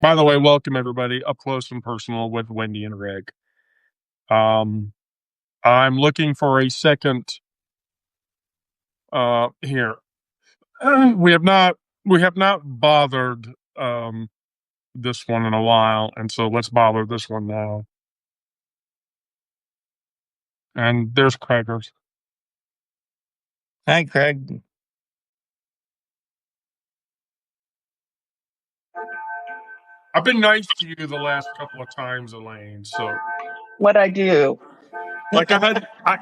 By the way, welcome everybody up close and personal with Wendy and Rick. Um, I'm looking for a second here. We have not bothered this one in a while, and so let's bother this one now. And there's Craigers. Hi, Craig. I've been nice to you the last couple of times, Elaine. So What I do? like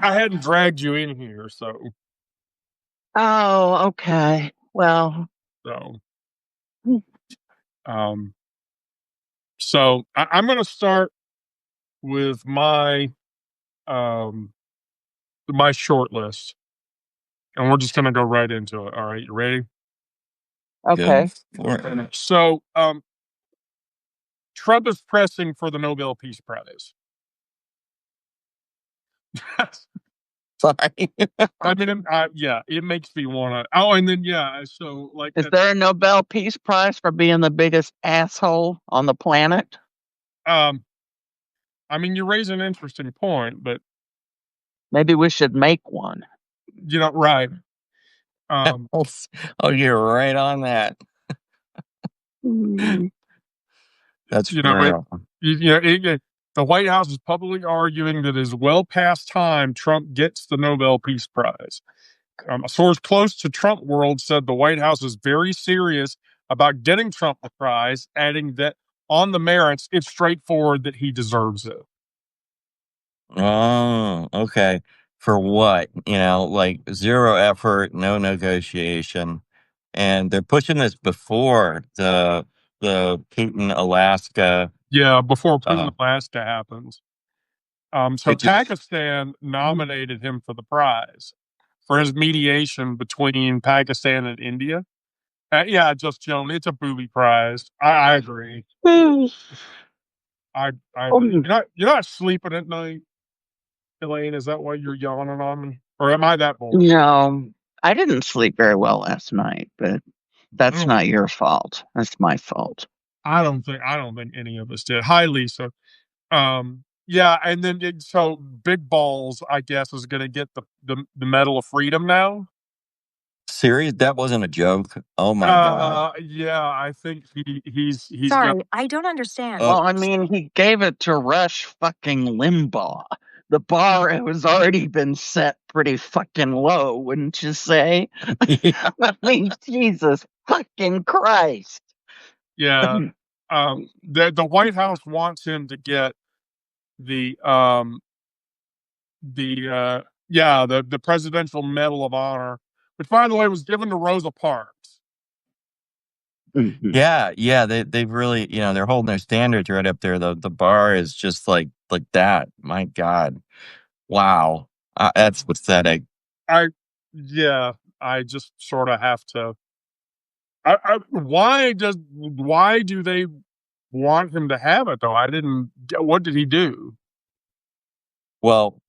I hadn't dragged you in here, Oh, okay. Well, so hmm, um I'm gonna start with um my short list. And we're just going to go right into it. All right, you ready? okay. So, Trump is pressing for the Nobel Peace Prize. Sorry. I mean, yeah, it makes me want to. Oh, and then yeah, so like, Is there a Nobel Peace Prize for being the biggest asshole on the planet? um, I mean, you raise an interesting point, but Maybe we should make one. right? Um, Oh, you're right on that. Mm. That's you know, real. the White House is publicly arguing that it is well past time Trump gets the Nobel Peace Prize. A source close to Trump world said the White House is very serious about getting Trump the prize, adding that on the merits, it's straightforward that he deserves it. Oh, okay. For what? Like zero effort, no negotiation. And they're pushing this before the Putin Alaska, Yeah, before Putin uh, Alaska happens. So which is Pakistan nominated him for the prize for his mediation between Pakistan and India. Yeah, just Joan, it's a booby prize. I agree. Mm. I agree. You're not sleeping at night, Elaine. Is that why you're yawning on me, or am I that bored? No, I didn't sleep very well last night, but that's Oh, not your fault. That's my fault. I don't think any of us did. Hi, Lisa. Yeah, and then so Big Balls, I guess, is going to get the Medal of Freedom now. serious. That wasn't a joke. Oh my God. Yeah, I think he's got. Sorry, I don't understand. Well, I mean, he gave it to Rush fucking Limbaugh. The bar has already been set pretty fucking low, wouldn't you say? I mean, Jesus fucking Christ. Yeah, the White House wants him to get the the Presidential Medal of Honor, which by the way was given to Rosa Parks. Yeah, they've really, they're holding their standards right up there. The bar is just like that. My God, wow, that's pathetic. I yeah, I just sort of have to. Why do they want him to have it though? I didn't. What did he do? Well,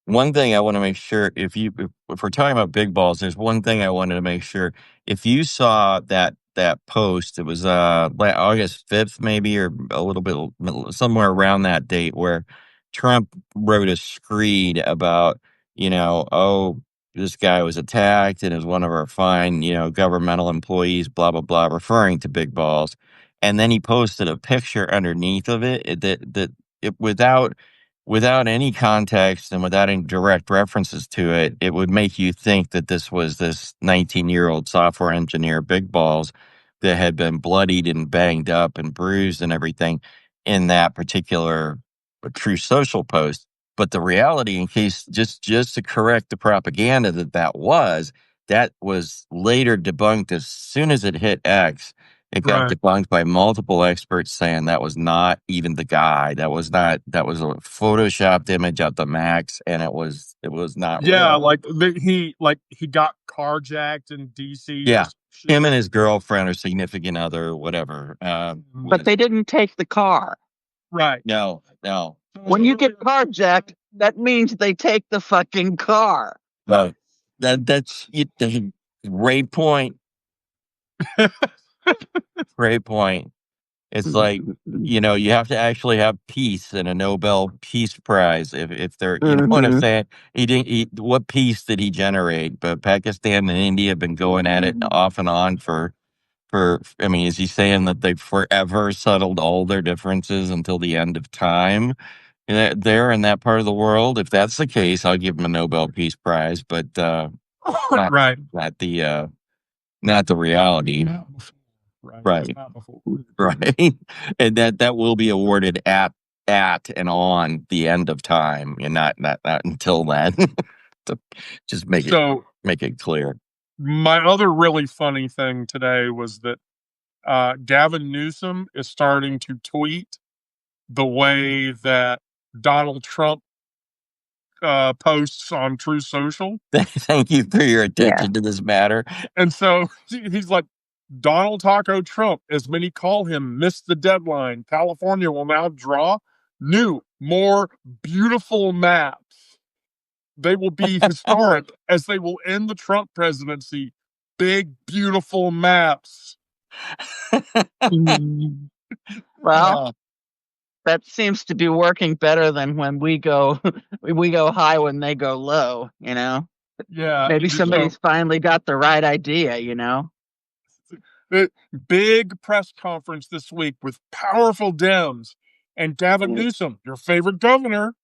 one thing I want to make sure if we're talking about big balls, there's one thing I wanted to make sure. If you saw that post, it was like August 5th maybe, or a little bit somewhere around that date, where Trump wrote a screed about, oh, this guy was attacked and is one of our fine, governmental employees, blah blah blah, referring to big balls. And then he posted a picture underneath of that it without any context and without any direct references to it, it would make you think that this was this 19-year-old software engineer, Big Balls, that had been bloodied and banged up and bruised and everything in that particular True Social post. But the reality, in case just to correct the propaganda that was later debunked as soon as it hit X. It got Right. debunked by multiple experts saying that was not even the guy. That was a photoshopped image at the max, and it was not Yeah, real. he got carjacked in DC or Yeah, some him shit. and his girlfriend or significant other, or whatever. But they didn't take the car. Right. No. When you get carjacked, that means they take the fucking car. But that's it. Great point. Great point. It's like, you have to actually have peace and a Nobel Peace Prize if they're, you know what I'm saying? What peace did he generate? But Pakistan and India have been going at it off and on I mean, is he saying that they've forever settled all their differences until the end of time there in that part of the world? If that's the case, I'll give him a Nobel Peace Prize, but Right. not the reality. Right. Not before. Right. And that will be awarded at and on the end of time, and not until then. To just make it clear. My other really funny thing today was that Gavin Newsom is starting to tweet the way that Donald Trump posts on True Social. Thank you for your attention to this matter. And so he's like, Donald Taco Trump, as many call him, missed the deadline. California will now draw new, more beautiful maps. They will be historic as they will end the Trump presidency. Big, beautiful maps. Well, that seems to be working better than when we go high when they go low, Yeah. Maybe somebody's finally got the right idea, The big press conference this week with powerful Dems and Gavin Newsom, your favorite governor.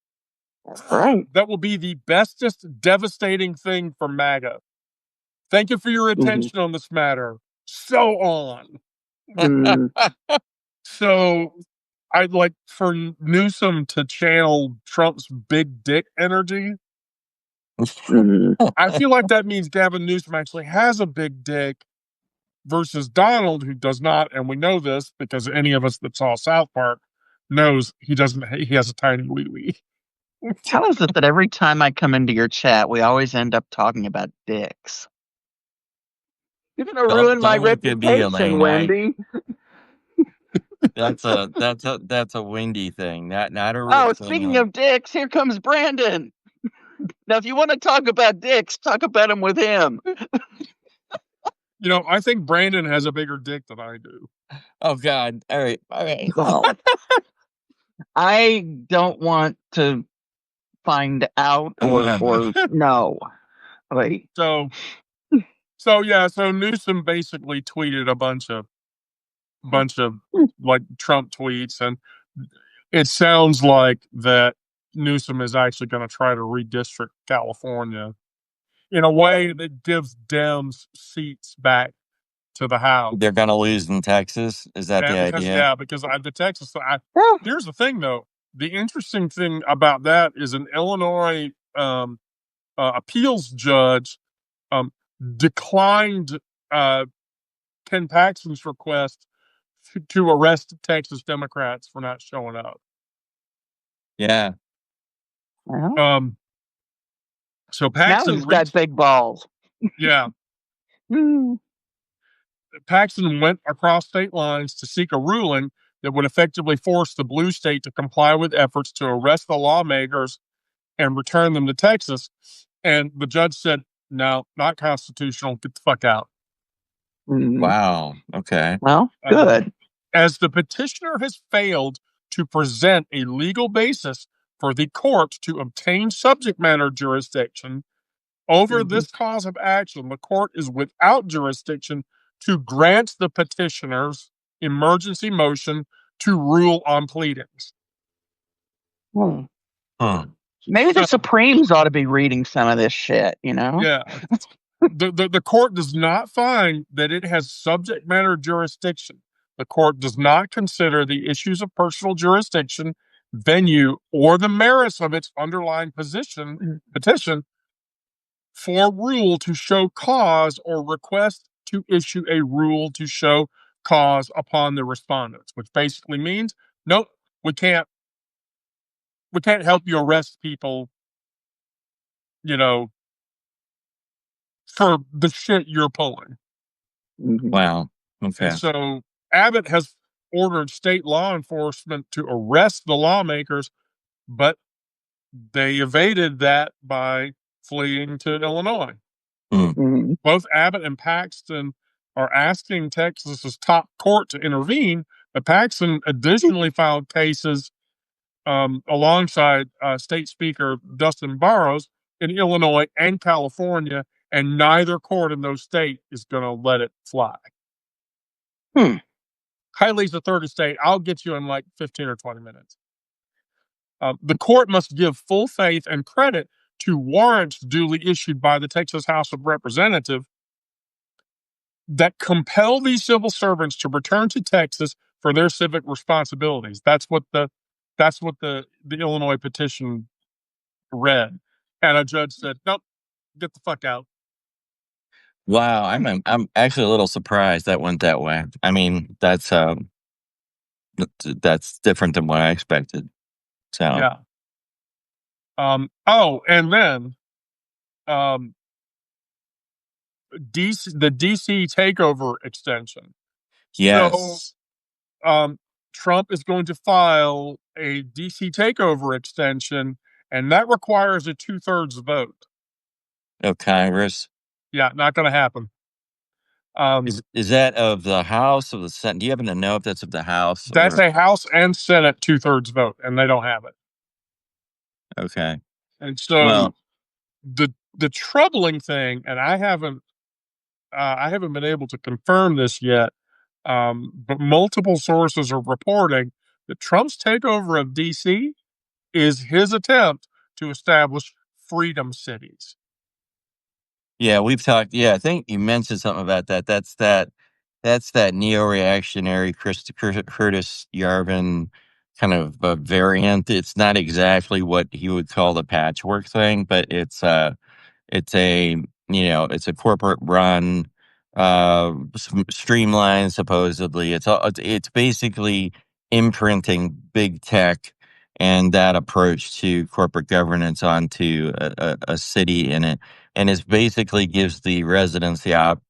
Right. That will be the bestest devastating thing for MAGA. Thank you for your attention on this matter. So on. So I'd like for Newsom to channel Trump's big dick energy. I feel like that means Gavin Newsom actually has a big dick versus Donald, who does not. And we know this because any of us that saw South Park knows he doesn't. He has a tiny wee-wee. How is it that every time I come into your chat, we always end up talking about dicks? You're gonna ruin my reputation, Wendy. That's a Wendy thing, not a. Oh, speaking of dicks, here comes Brandon. Now, if you want to talk about dicks, talk about them with him. I think Brandon has a bigger dick than I do. Oh God! All right. Well, I don't want to find out or no. Wait. So Newsom basically tweeted a bunch of like Trump tweets, and it sounds like that Newsom is actually going to try to redistrict California in a way that gives Dems seats back to the House. They're going to lose in Texas. Is that the idea? Yeah, because the Texas. Here's the thing, though. The interesting thing about that is an Illinois appeals judge declined Ken Paxton's request to arrest Texas Democrats for not showing up. Yeah. So Paxton now he's got big balls. Yeah. Paxton went across state lines to seek a ruling that would effectively force the blue state to comply with efforts to arrest the lawmakers and return them to Texas. And the judge said, no, not constitutional. Get the fuck out. Wow. Okay. Well, good. As the petitioner has failed to present a legal basis for the court to obtain subject matter jurisdiction over this cause of action, the court is without jurisdiction to grant the petitioner's emergency motion to rule on pleadings. Maybe the Supremes ought to be reading some of this shit, Yeah. The court does not find that it has subject matter jurisdiction. The court does not consider the issues of personal jurisdiction, venue, or the merits of its underlying petition for rule to show cause or request to issue a rule to show cause upon the respondents, which basically means, nope, we can't help you arrest people, for the shit you're pulling. Wow. Okay. And so Abbott has ordered state law enforcement to arrest the lawmakers, but they evaded that by fleeing to Illinois. Both Abbott and Paxton are asking Texas's top court to intervene, Paxson additionally filed cases alongside State Speaker Dustin Burrows in Illinois and California, and neither court in those states is going to let it fly. Kylie's the third estate. I'll get you in like 15 or 20 minutes. The court must give full faith and credit to warrants duly issued by the Texas House of Representatives that compel these civil servants to return to Texas for their civic responsibilities. That's what the Illinois petition read, and a judge said, "Nope, get the fuck out." Wow, I'm actually a little surprised that went that way. I mean, that's different than what I expected. So Yeah. Oh, and then the DC takeover extension. yes, So Trump is going to file a DC takeover extension, and that requires a 2/3 vote. of Congress. Yeah, not going to happen. Is that of the House of the Senate? Do you happen to know if that's of the House? That's a House and Senate 2/3 vote, and they don't have it. Okay. And so Well, the troubling thing, and I haven't been able to confirm this yet, but multiple sources are reporting that Trump's takeover of DC is his attempt to establish freedom cities. yeah, we've talked. Yeah, I think you mentioned something about that. That's that neo-reactionary Curtis Yarvin kind of variant. It's not exactly what he would call the patchwork thing, but it's a it's a corporate run, streamlined supposedly. It's basically imprinting big tech and that approach to corporate governance onto a city in it, and it basically gives the residents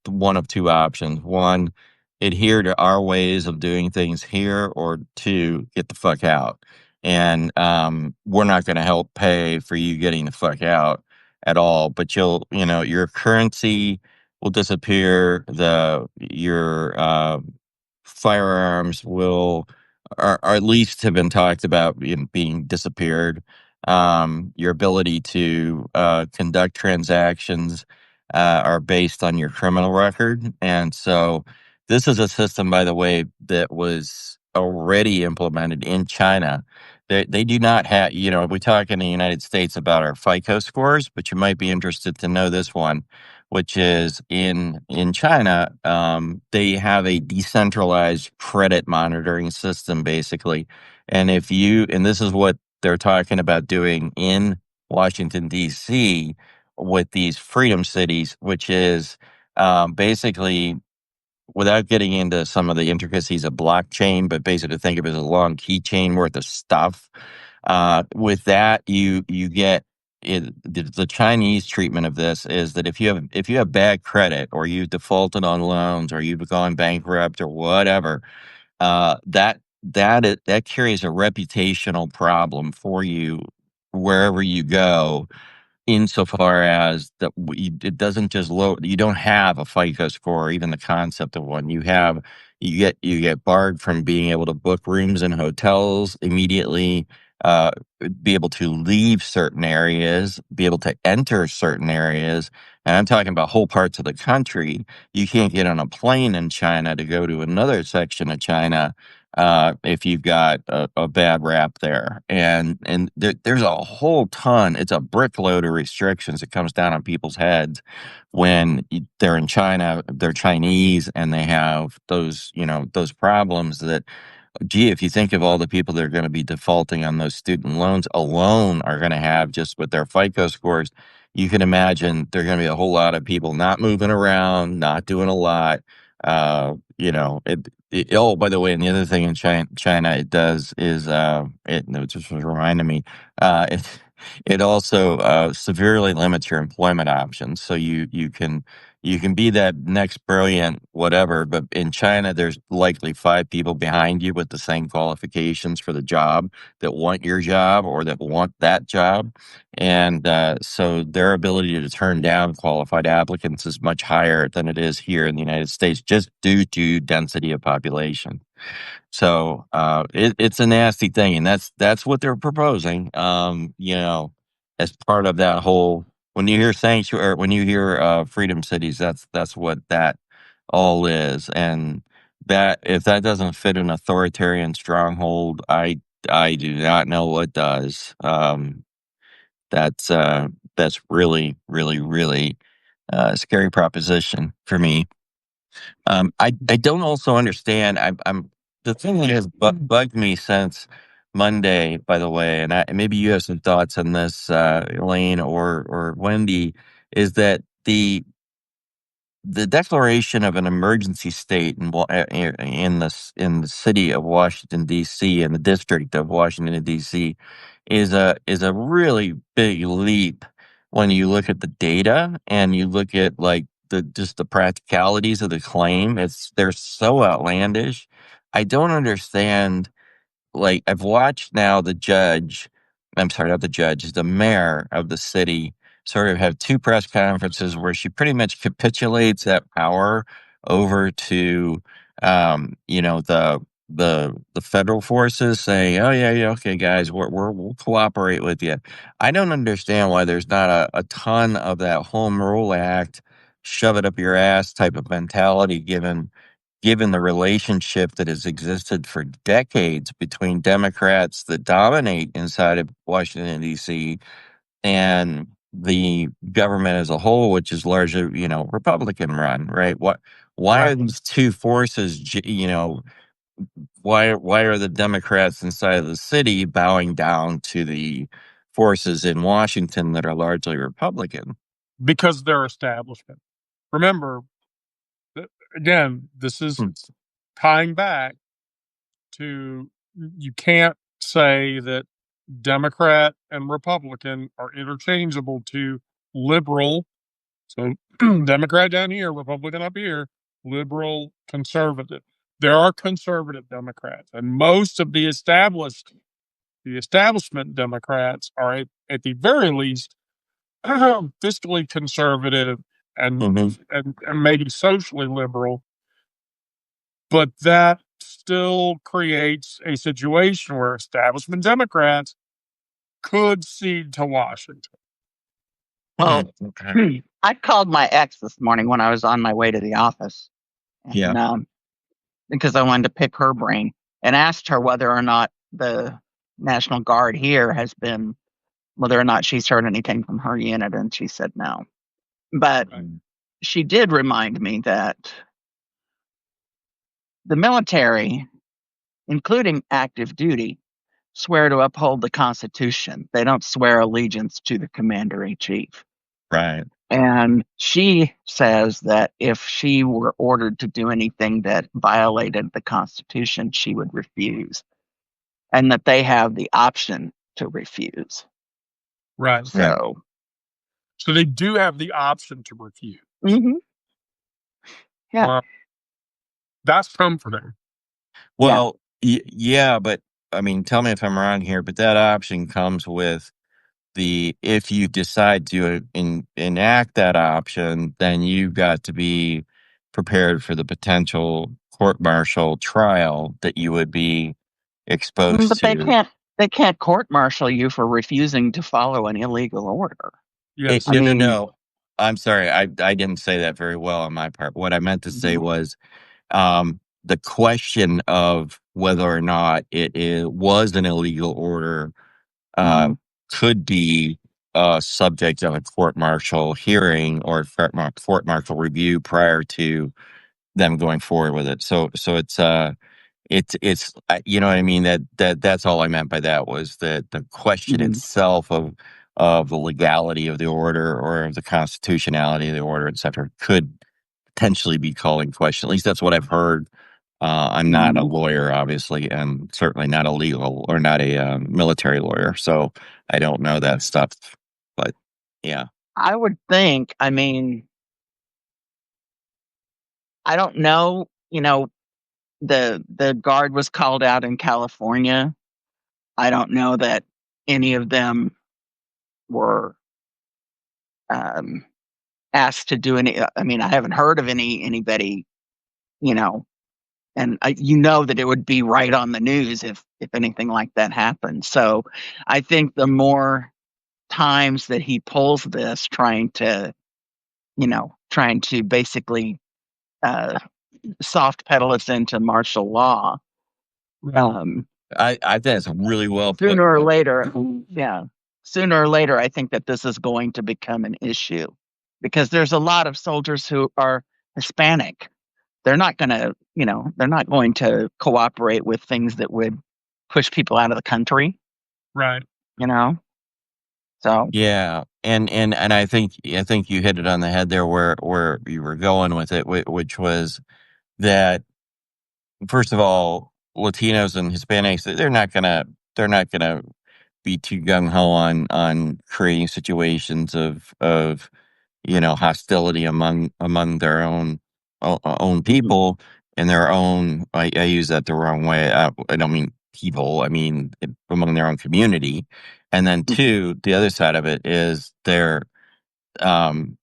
one of two options: one, adhere to our ways of doing things here, or two, get the fuck out. And we're not going to help pay for you getting the fuck out at all, but your currency will disappear. Your firearms will, or at least have been talked about being disappeared. Your ability to conduct transactions are based on your criminal record, and so this is a system, by the way, that was already implemented in China. They do not have, we talk in the United States about our FICO scores, but you might be interested to know this one, which is in China, they have a decentralized credit monitoring system, basically. And and this is what they're talking about doing in Washington, D.C., with these freedom cities, which is basically, without getting into some of the intricacies of blockchain, but basically think of it as a long keychain worth of stuff. With that, you get the Chinese treatment of this is that if you have bad credit, or you defaulted on loans, or you've gone bankrupt, or whatever, that carries a reputational problem for you wherever you go, insofar as it doesn't just load. You don't have a FICO score, or even the concept of one. You get barred from being able to book rooms in hotels immediately, uh, be able to leave certain areas, be able to enter certain areas. And I'm talking about whole parts of the country. You can't get on a plane in China to go to another section of China if you've got a bad rap there. And there's a whole ton. It's a brickload of restrictions that comes down on people's heads when they're in China, they're Chinese, and they have those problems that, gee, if you think of all the people that are going to be defaulting on those student loans alone are going to have just with their FICO scores, you can imagine there are going to be a whole lot of people not moving around, not doing a lot. Oh, by the way, and the other thing in China it does is it just was reminding me, it also severely limits your employment options. So you can You can be that next brilliant whatever, but in China, there's likely 5 people behind you with the same qualifications for the job that want your job or that want that job. And so their ability to turn down qualified applicants is much higher than it is here in the United States, just due to density of population. So it's a nasty thing, and that's what they're proposing. As part of that whole, when you hear sanctuary, when you hear freedom cities, that's what that all is, and that if that doesn't fit an authoritarian stronghold, I do not know what does. That's really really really scary proposition for me. I don't also understand. I'm the thing that has bugged me since Monday, by the way, and maybe you have some thoughts on this, Elaine or Wendy, is that the declaration of an emergency state in the city of Washington D.C. and the district of Washington D.C. is a really big leap when you look at the data and you look at like the practicalities of the claim. They're so outlandish. I don't understand, like, I've watched now the judge, I'm sorry, not the judge, the mayor of the city sort of have 2 press conferences where she pretty much capitulates that power over to, the federal forces, saying, "Oh yeah, okay, guys, we'll cooperate with you." I don't understand why there's not a ton of that Home Rule Act, shove it up your ass type of mentality, given the relationship that has existed for decades between Democrats that dominate inside of Washington, D.C., and the government as a whole, which is largely, Republican run, right? Why are Right. these 2 forces, why are the Democrats inside of the city bowing down to the forces in Washington that are largely Republican? Because they're establishment. Remember, again, this is Hmm. tying back to, you can't say that Democrat and Republican are interchangeable to liberal. So Democrat down here, Republican up here, liberal, conservative. There are conservative Democrats, and most of the establishment Democrats are at the very least fiscally conservative and, Mhm. and maybe socially liberal, but that still creates a situation where establishment Democrats could cede to Washington. Well, Okay. I called my ex this morning when I was on my way to the office, Yeah. and because I wanted to pick her brain, and asked her whether or not the National Guard here has been, whether or not she's heard anything from her unit, and she said no. But Right. she did remind me that the military, including active duty, swear to uphold the Constitution. They don't swear allegiance to the commander in chief. Right. And she says that if she were ordered to do anything that violated the Constitution, she would refuse, and that they have the option to refuse. Right. Right. So, So they do have the option to refuse. mhm, yeah, Well, that's comforting. yeah. Well, yeah, but I mean, tell me if I'm wrong here, but that option comes with if you decide to enact that option, then you've got to be prepared for the potential court martial trial that you would be exposed But to. they can't court martial you for refusing to follow an illegal order. Yes. I No, no, mean, no. I'm sorry. I didn't say that very well on my part. What I meant to say mhm, was the question of whether or not was an illegal order uh, mhm, could be subject of a court martial hearing or court martial review prior to them going forward with it. So it's you know what I mean, that's all I meant by that, was that the question mhm, itself of the legality of the order or of the constitutionality of the order, et cetera, could potentially be calling question. At least that's what I've heard. I'm not a mhm. lawyer, obviously, and certainly not a legal or not a military lawyer, so I don't know that stuff. But yeah, I would think, I mean, I don't know. The guard was called out in California. I don't know that any of them were um, asked to do any. I mean, I haven't heard of anybody, you know, and that it would be right on the news if anything like that happened. So I think the more times that he pulls this, trying to basically uh, soft pedal us into martial law, um, I think it's really well put. sooner or later, yeah, sooner or later, I think that this is going to become an issue because there's a lot of soldiers who are Hispanic. They're not going to cooperate with things that would push people out of the country, Right. you know? So, Yeah, and I think you hit it on the head there where you were going with it, which was that first of all, Latinos and Hispanics they're not gonna be too gung ho on creating situations of hostility among their own mhm, people and their own. I use that the wrong way. I don't mean people. I mean among their own community. And then mhm, two, the other side of it is um,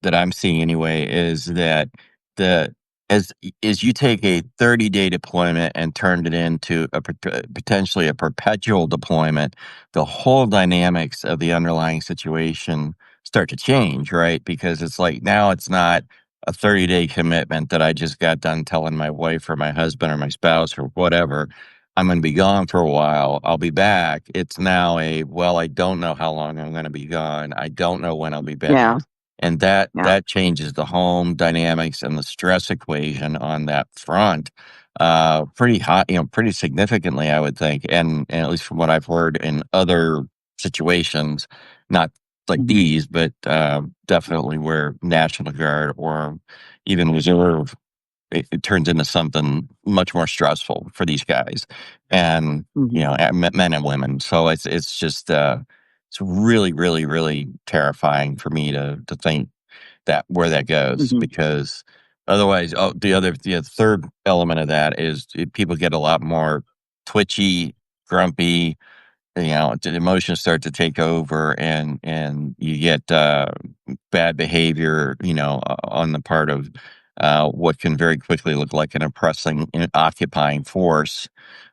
that I'm seeing anyway is that the as you take a 30-day deployment and turned it into potentially a perpetual deployment, the whole dynamics of the underlying situation start to change, right? Because it's like now it's not a 30-day commitment that I just got done telling my wife or my husband or my spouse or whatever. I'm going to be gone for a while. I'll be back. It's now well, I don't know how long I'm going to be gone. I don't know when I'll be back, yeah, and that yeah, that changes the home dynamics and the stress equation on that front pretty hot, pretty significantly, I would think. And at least from what I've heard in other situations, not like mhm, these, but definitely where National Guard or even Reserve, it turns into something much more stressful for these guys and mhm, men and women. So it's just it's really, really, really terrifying for me to think that where that goes, mhm, because otherwise, the third element of that is people get a lot more twitchy, grumpy, the emotions start to take over, and you get bad behavior, on the part of what can very quickly look like an oppressing, occupying force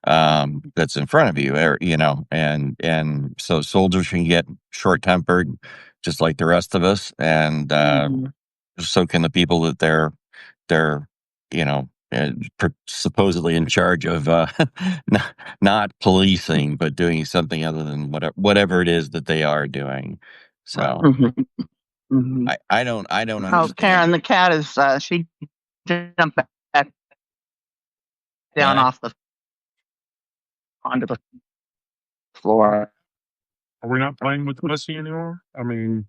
that's in front of you, and so soldiers can get short tempered, just like the rest of us, and mhm, so can the people that they're supposedly in charge of not policing but doing something other than whatever it is that they are doing. Right. So mhm, mhm. I don't Oh, understand. Karen, the cat is she jumped back down What? off the onto the floor. Are we not playing with pussy anymore? I mean,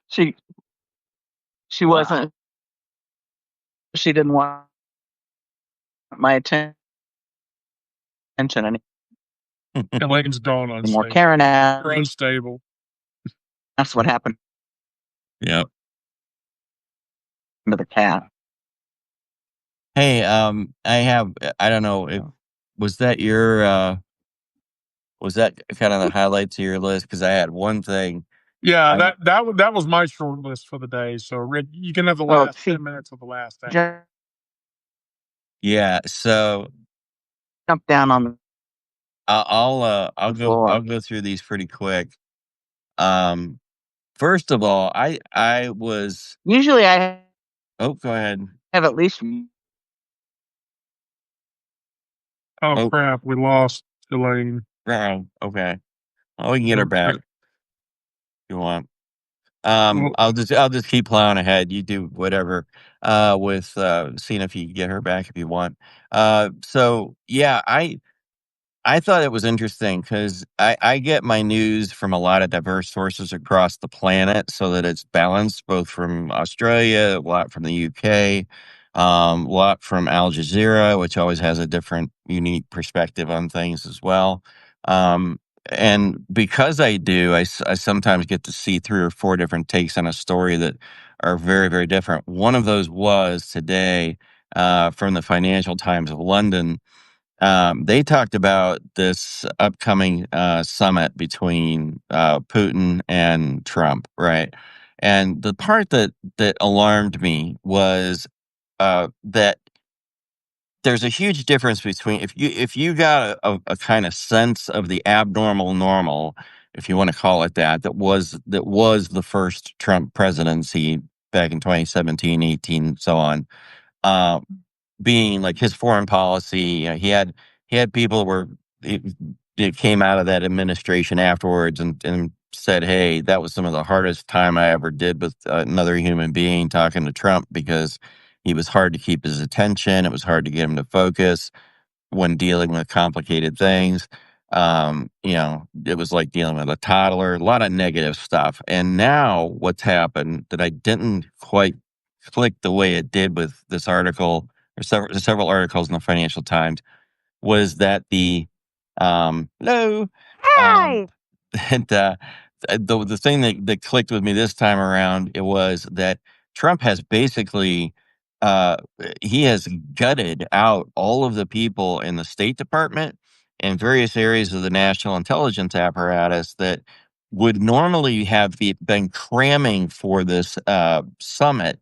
She she wow. wasn't she didn't want my attention Elaine's gone anymore. unstable. Karen You're unstable. asked what happened Yep. to the cat. Hey, I don't know if was that your was that kind of the highlights of your list, because I had one thing. Yeah, I that was my short list for the day. So Rick, you can have the Well, last she 10 minutes of the last thing. jumped Yeah, so down on I'll floor. go through these pretty quick. Um, First of all, I was Usually, I oh, go ahead. have at least Oh Oh, crap, we lost Elaine. okay. Oh, we can get her back Okay. if you want. Well, I'll just keep plowing ahead. You do whatever with seeing if you can get her back if you want. So yeah, I thought it was interesting because I get my news from a lot of diverse sources across the planet so that it's balanced, both from Australia, a lot from the UK, a lot from Al Jazeera, which always has a different, unique perspective on things as well. and because I do, I sometimes get to see 3 or 4 different takes on a story that are very, very different. One of those was today, from the Financial Times of London. They talked about this upcoming summit between Putin and Trump, right? And the part that alarmed me was that there's a huge difference between if you got a kind of sense of the abnormal normal, if you want to call it that, that was the first Trump presidency back in 2017, 18, so on. Uh, Being like his foreign policy, he had people where it came out of that administration afterwards and said, "Hey, that was some of the hardest time I ever did with another human being talking to Trump because he was hard to keep his attention. It was hard to get him to focus when dealing with complicated things. It was like dealing with a toddler, a lot of negative stuff. And now what's happened that I didn't quite click the way it did with this article or several articles in the Financial Times was that hello, um, Hey! and the thing that clicked with me this time around it was that Trump has basically he has gutted out all of the people in the State Department and various areas of the national intelligence apparatus that would normally have been cramming for this summit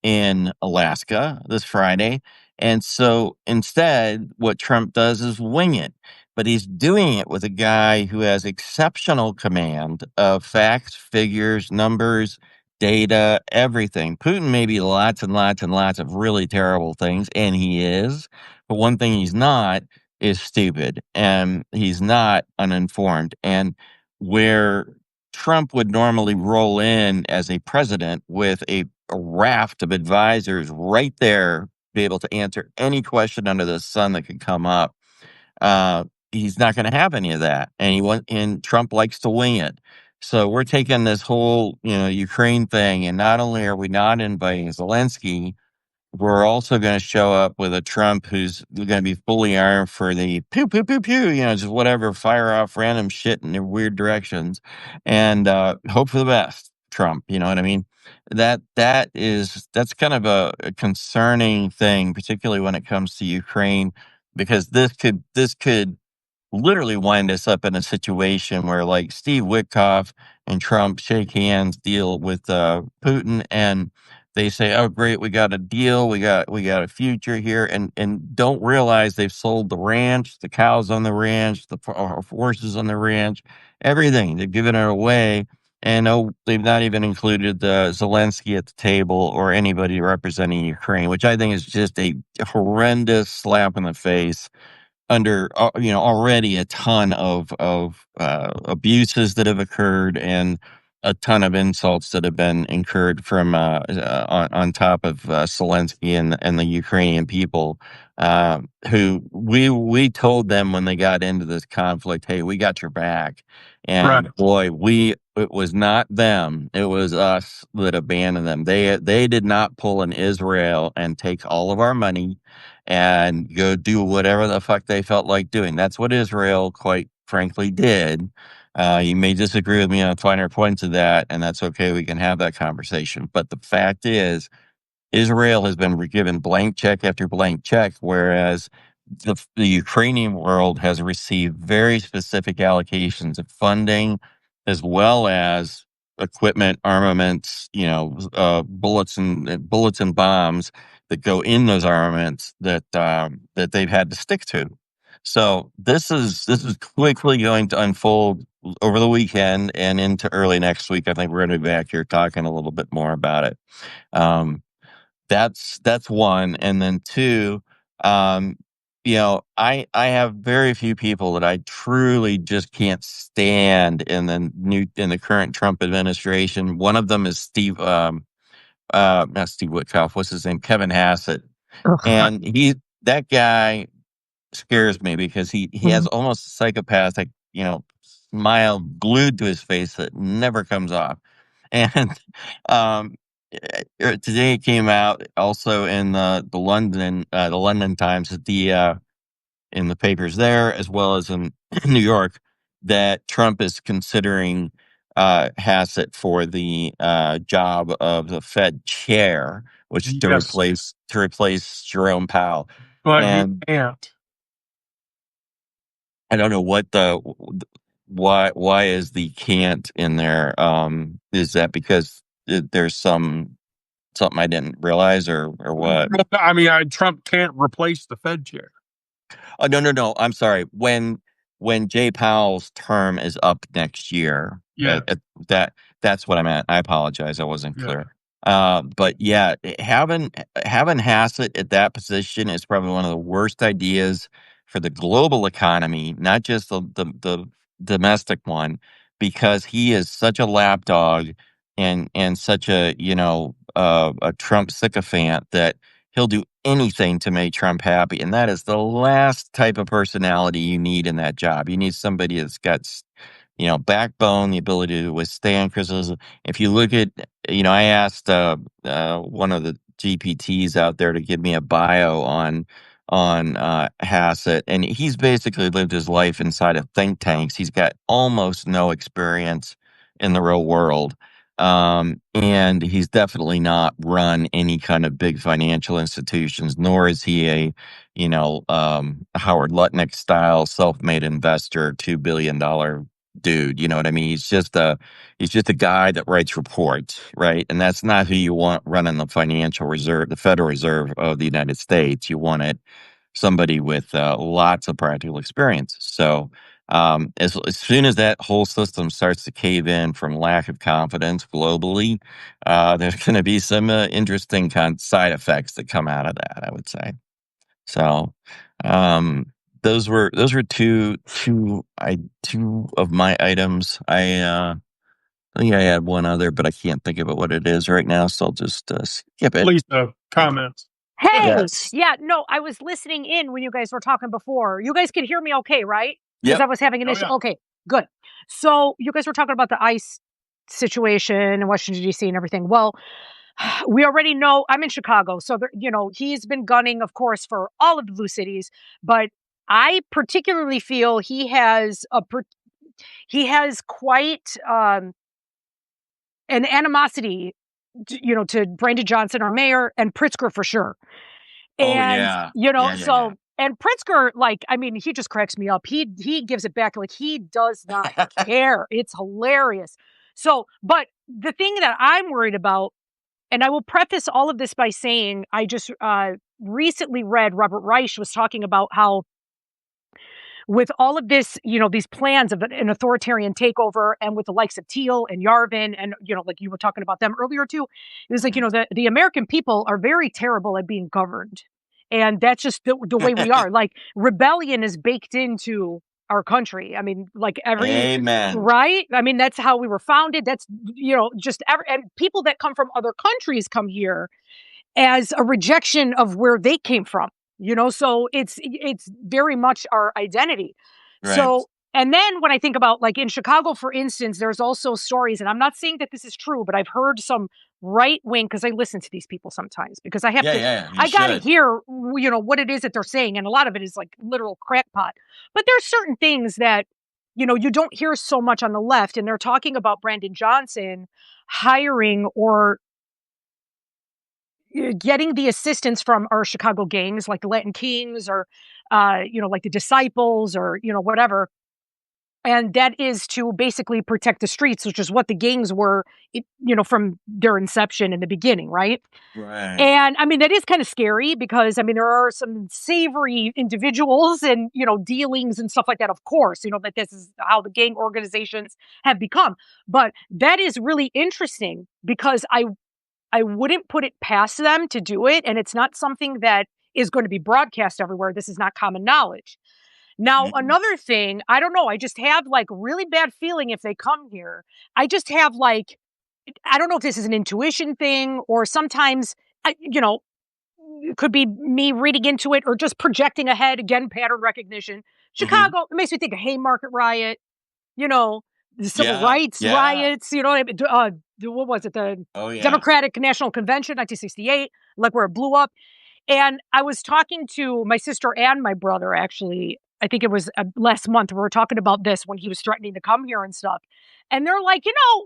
in Alaska this Friday. And so instead, what Trump does is wing it. But he's doing it with a guy who has exceptional command of facts, figures, numbers, data, everything. Putin may be lots and lots and lots of really terrible things, and he is. But one thing he's not is stupid, and he's not uninformed. And where Trump would normally roll in as a president with a raft of advisors right there, be able to answer any question under the sun that could come up. Uh, he's not going to have any of that, and Trump likes to wing it. So we're taking this whole Ukraine thing, and not only are we not inviting Zelensky, we're also going to show up with a Trump who's going to be fully armed for the pew pew pew pew, just whatever, fire off random shit in their weird directions, and hope for the best, Trump. You know what I mean? That's kind of a concerning thing, particularly when it comes to Ukraine, because this could literally wind us up in a situation where like Steve Witkoff and Trump shake hands, deal with Putin, and they say, "Oh, great, we got a deal, we got a future here," and don't realize they've sold the ranch, the cows on the ranch, the horses on the ranch, everything. They've given it away, and they've not even included Zelensky at the table or anybody representing Ukraine, which I think is just a horrendous slap in the face under already a ton of abuses that have occurred and a ton of insults that have been incurred from on top of Zelensky and the Ukrainian people, who we told them when they got into this conflict, hey, we got your back, Right. and boy, it was not them, it was us that abandoned them. They did not pull an Israel and take all of our money and go do whatever the fuck they felt like doing. That's what Israel, quite frankly, did. You may disagree with me on finer points of that, and that's okay. We can have that conversation. But the fact is, Israel has been given blank check after blank check, whereas the Ukrainian world has received very specific allocations of funding as well as equipment, armaments, bullets and bombs that go in those armaments that they've had to stick to. So this is quickly going to unfold over the weekend and into early next week. I think we're going to be back here talking a little bit more about it. Um, that's one, and then two, um, I have very few people that I truly just can't stand in the current Trump administration. One of them is not Steve Witkoff. What's his name? Kevin Hassett, Ugh. and that guy scares me because he has Mhm. almost a psychopathic, smile glued to his face that never comes off. And today it came out also in the London Times, in the papers there as well as in New York. that Trump is considering Hassett for the job of the Fed chair, which is to Yes, replace Jerome Powell. but he And can't. I don't know what why is the can't in there? Is that because there's something I didn't realize, or what? I mean, Trump can't replace the Fed chair. Oh, no. I'm sorry. When Jay Powell's term is up next year, Yeah, that's what I meant. I apologize. I wasn't yeah. clear. But yeah, having Hassett at that position is probably one of the worst ideas for the global economy, not just the domestic one, because he is such a lapdog and such a a Trump sycophant that he'll do anything to make Trump happy. And that is the last type of personality you need in that job. You need somebody that's got, backbone, the ability to withstand criticism. If you look at, I asked one of the GPTs out there to give me a bio on Hassett, and he's basically lived his life inside of think tanks. He's got almost no experience in the real world. And he's definitely not run any kind of big financial institutions, nor is he a, Howard Lutnick style self-made investor, $2 billion dude. You know what I mean? He's just a guy that writes reports, right? And that's not who you want running the Federal Reserve of the United States. You want somebody with lots of practical experience. So as soon as that whole system starts to cave in from lack of confidence globally, there's going to be some interesting side effects that come out of that, I would say. So those were two of my items. I think I had one other, but I can't think of what it is right now, so I'll just skip it. Lisa, comments. Hey, Yes. yeah, no, I was listening in when you guys were talking before. You guys could hear me okay, right? Because Yep. I was having an issue. yeah. Okay, good. So you guys were talking about the ICE situation in Washington, D.C. and everything. Well, we already know I'm in Chicago. So, he's been gunning, of course, for all of the blue cities. But I particularly feel he has quite an animosity, to Brandon Johnson, our mayor, and Pritzker for sure. And, Yeah. and Pritzker, he just cracks me up. He gives it back. Like, he does not care. It's hilarious. So, but the thing that I'm worried about, and I will preface all of this by saying, I just recently read Robert Reich was talking about how with all of this, these plans of an authoritarian takeover, and with the likes of Thiel and Yarvin, and, like you were talking about them earlier too, it was like, the American people are very terrible at being governed. And that's just the way we are. Like, rebellion is baked into our country. I mean, like Amen. right? I mean, that's how we were founded. That's, and people that come from other countries come here as a rejection of where they came from. So it's very much our identity. Right. So, and then when I think about, like, in Chicago, for instance, there's also stories, and I'm not saying that this is true, but I've heard some right wing, because I listen to these people sometimes, because I have I got to hear, what it is that they're saying. And a lot of it is like literal crackpot. But there's certain things that, you don't hear so much on the left. And they're talking about Brandon Johnson hiring or getting the assistance from our Chicago gangs, like the Latin Kings, or, like the Disciples, or, whatever. And that is to basically protect the streets, which is what the gangs were, from their inception in the beginning, right? Right. And I mean, that is kind of scary, because there are some savory individuals and, dealings and stuff like that, of course, that this is how the gang organizations have become. But that is really interesting, because I wouldn't put it past them to do it. And it's not something that is going to be broadcast everywhere. This is not common knowledge. Now, another thing, I don't know. I just have like really bad feeling if they come here. I just have like, I don't know if this is an intuition thing, or sometimes, it could be me reading into it or just projecting ahead. Again, pattern recognition. Chicago, it makes me think of Haymarket riot, the civil rights riots, what was it? The Democratic National Convention, 1968, like where it blew up. And I was talking to my sister and my brother, actually, I think it was last month, we were talking about this when he was threatening to come here and stuff. And they're like,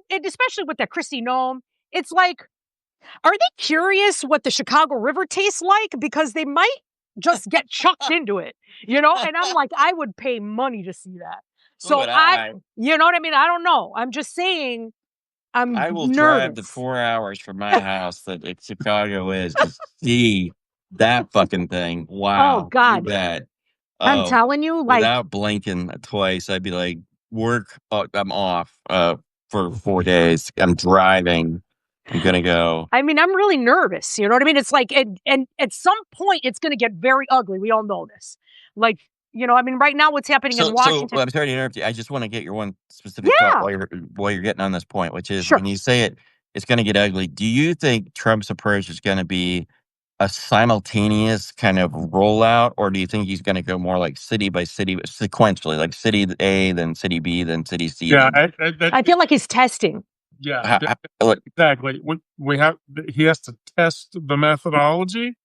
and especially with that Christy Nome, it's like, are they curious what the Chicago River tastes like? Because they might just get chucked into it, And I'm like, I would pay money to see that. So you know what I mean? I don't know. I'm just saying, I will drive the 4 hours from my house that Chicago is to see that fucking thing. Wow. Oh, God. You bet. I'm telling you, like, without blinking twice, I'd be like, work, I'm off for 4 days. I'm driving. I'm going to go. I mean, I'm really nervous. You know what I mean? It's like, and at some point, it's going to get very ugly. We all know this. Like, I mean, right now, what's happening in Washington. So I'm sorry to interrupt you. I just want to get your one specific thought while you're getting on this point, which is when you say it's going to get ugly. Do you think Trump's approach is going to be a simultaneous kind of rollout, or do you think he's going to go more like city by city, sequentially, like city A, then city B, then city C? Yeah, I feel like he's testing. Yeah, exactly. He has to test the methodology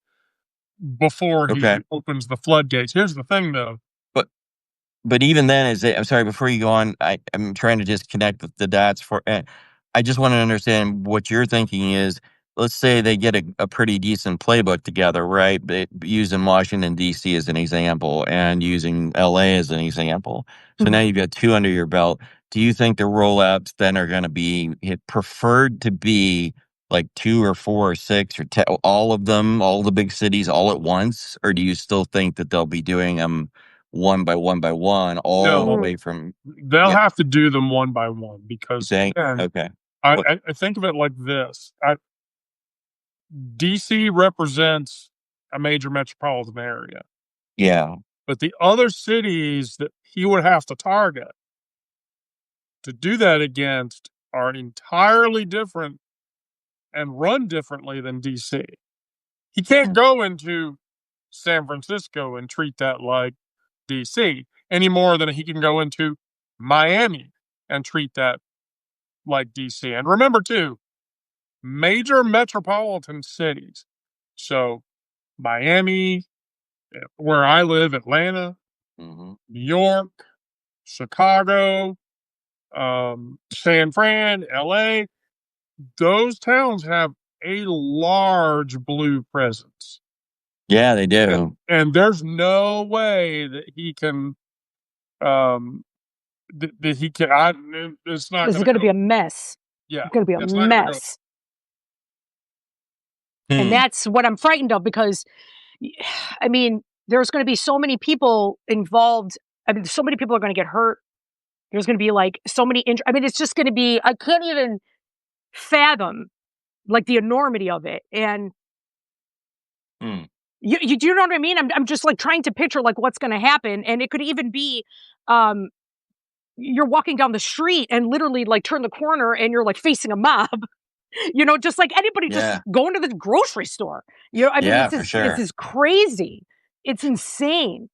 before he opens the floodgates. Here's the thing, though. But even then, I'm sorry, before you go on, I'm trying to just connect the dots I just want to understand what you're thinking is, let's say they get a pretty decent playbook together, right? Using Washington, D.C. as an example and using L.A. as an example. So now you've got 2 under your belt. Do you think the rollouts then are going to be preferred to be like 2 or 4 or 6 or 10, all of them, all the big cities all at once? Or do you still think that they'll be doing them one by one, all the way from... They'll have to do them one by one because okay. I think of it like this. DC represents a major metropolitan area. Yeah. But the other cities that he would have to target to do that against are entirely different and run differently than DC. He can't go into San Francisco and treat that like DC any more than he can go into Miami and treat that like DC. And remember, too, major metropolitan cities. So Miami, where I live, Atlanta, New York, Chicago, San Fran, LA, those towns have a large blue presence. Yeah, they do. And there's no way that he can, it's not. This is going to be a mess. Yeah. It's going to be a mess. And that's what I'm frightened of because, I mean, there's going to be so many people involved. I mean, so many people are going to get hurt. There's going to be like so many I mean, it's just going to be, I can't even fathom like the enormity of it. And you do you know what I mean? I'm just like trying to picture like what's going to happen. And it could even be, you're walking down the street and literally like turn the corner and you're like facing a mob, just like anybody just going to the grocery store. I mean, it's just crazy. It's insane.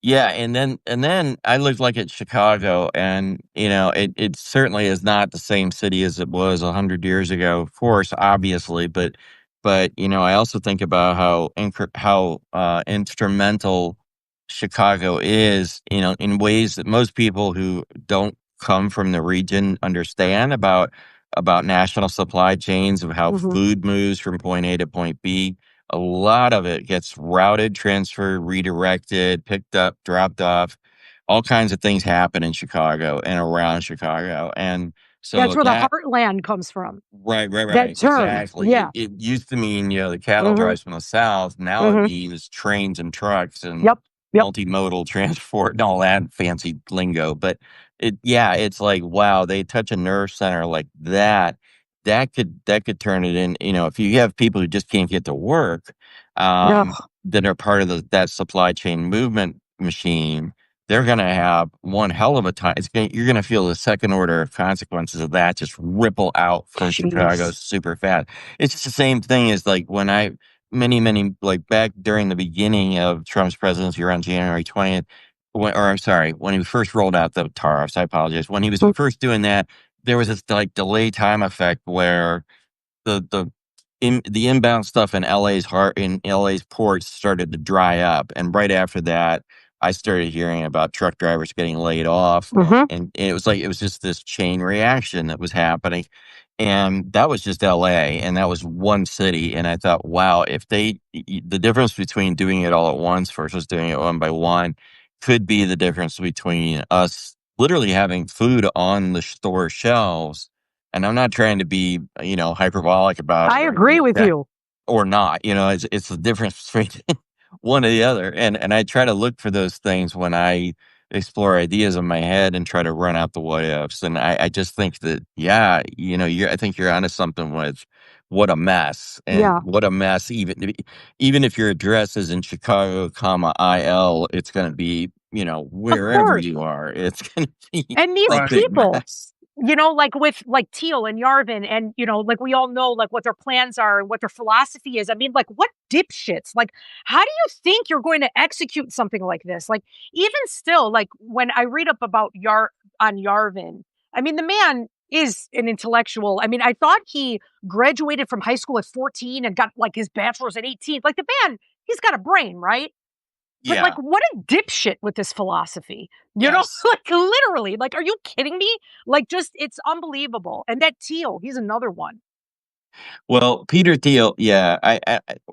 Yeah, and then I looked like at Chicago, and it certainly is not the same city as it was 100 years ago, of course, obviously, but I also think about how instrumental Chicago is, in ways that most people who don't come from the region understand about national supply chains, of how food moves from point A to point B. A lot of it gets routed, transferred, redirected, picked up, dropped off. All kinds of things happen in Chicago and around Chicago. And so that's where the heartland comes from. Right. That term. Exactly. Yeah. It used to mean, the cattle drives from the south. Now it means trains and trucks and multimodal transport and all that fancy lingo. But it's like, wow, they touch a nerve center like that. That could turn it in, if you have people who just can't get to work, that are part of that supply chain movement machine, they're going to have one hell of a time. You're going to feel the second order consequences of that just ripple out from Chicago super fast. It's just the same thing as like when many, like back during the beginning of Trump's presidency around January 20th, when he first rolled out the tariffs, I apologize. When he was first doing that, there was this like delay time effect where the inbound stuff in LA's ports started to dry up, and right after that, I started hearing about truck drivers getting laid off, Mhm. and it was just this chain reaction that was happening. And that was just LA, and that was one city. And I thought, wow, if the difference between doing it all at once versus doing it one by one could be the difference between us literally having food on the store shelves. And I'm not trying to be, hyperbolic about it I or anything agree like with that, you. or not. It's the difference between one or the other. And I try to look for those things when I explore ideas in my head and try to run out the what ifs. And I just think that, yeah, I think you're onto something with what a mess, and Yeah. what a mess. Even if your address is in Chicago, IL, it's going to be, Of wherever course. you are, it's going to be And these a Right. big people, mess. like with like Teal and Yarvin, and like we all know like what their plans are and what their philosophy is. I mean, like what dipshits? Like, how do you think you're going to execute something like this? Like, even still, like when I read up about Yarvin, I mean, the man is an intellectual. I mean, I thought he graduated from high school at 14 and got like his bachelor's at 18. Like the man, he's got a brain, right? But like, Yeah. what a dipshit with this philosophy, Yes. like literally, like, are you kidding me? Like, just, it's unbelievable. And that Teal, he's another one. Well, Peter Thiel, yeah,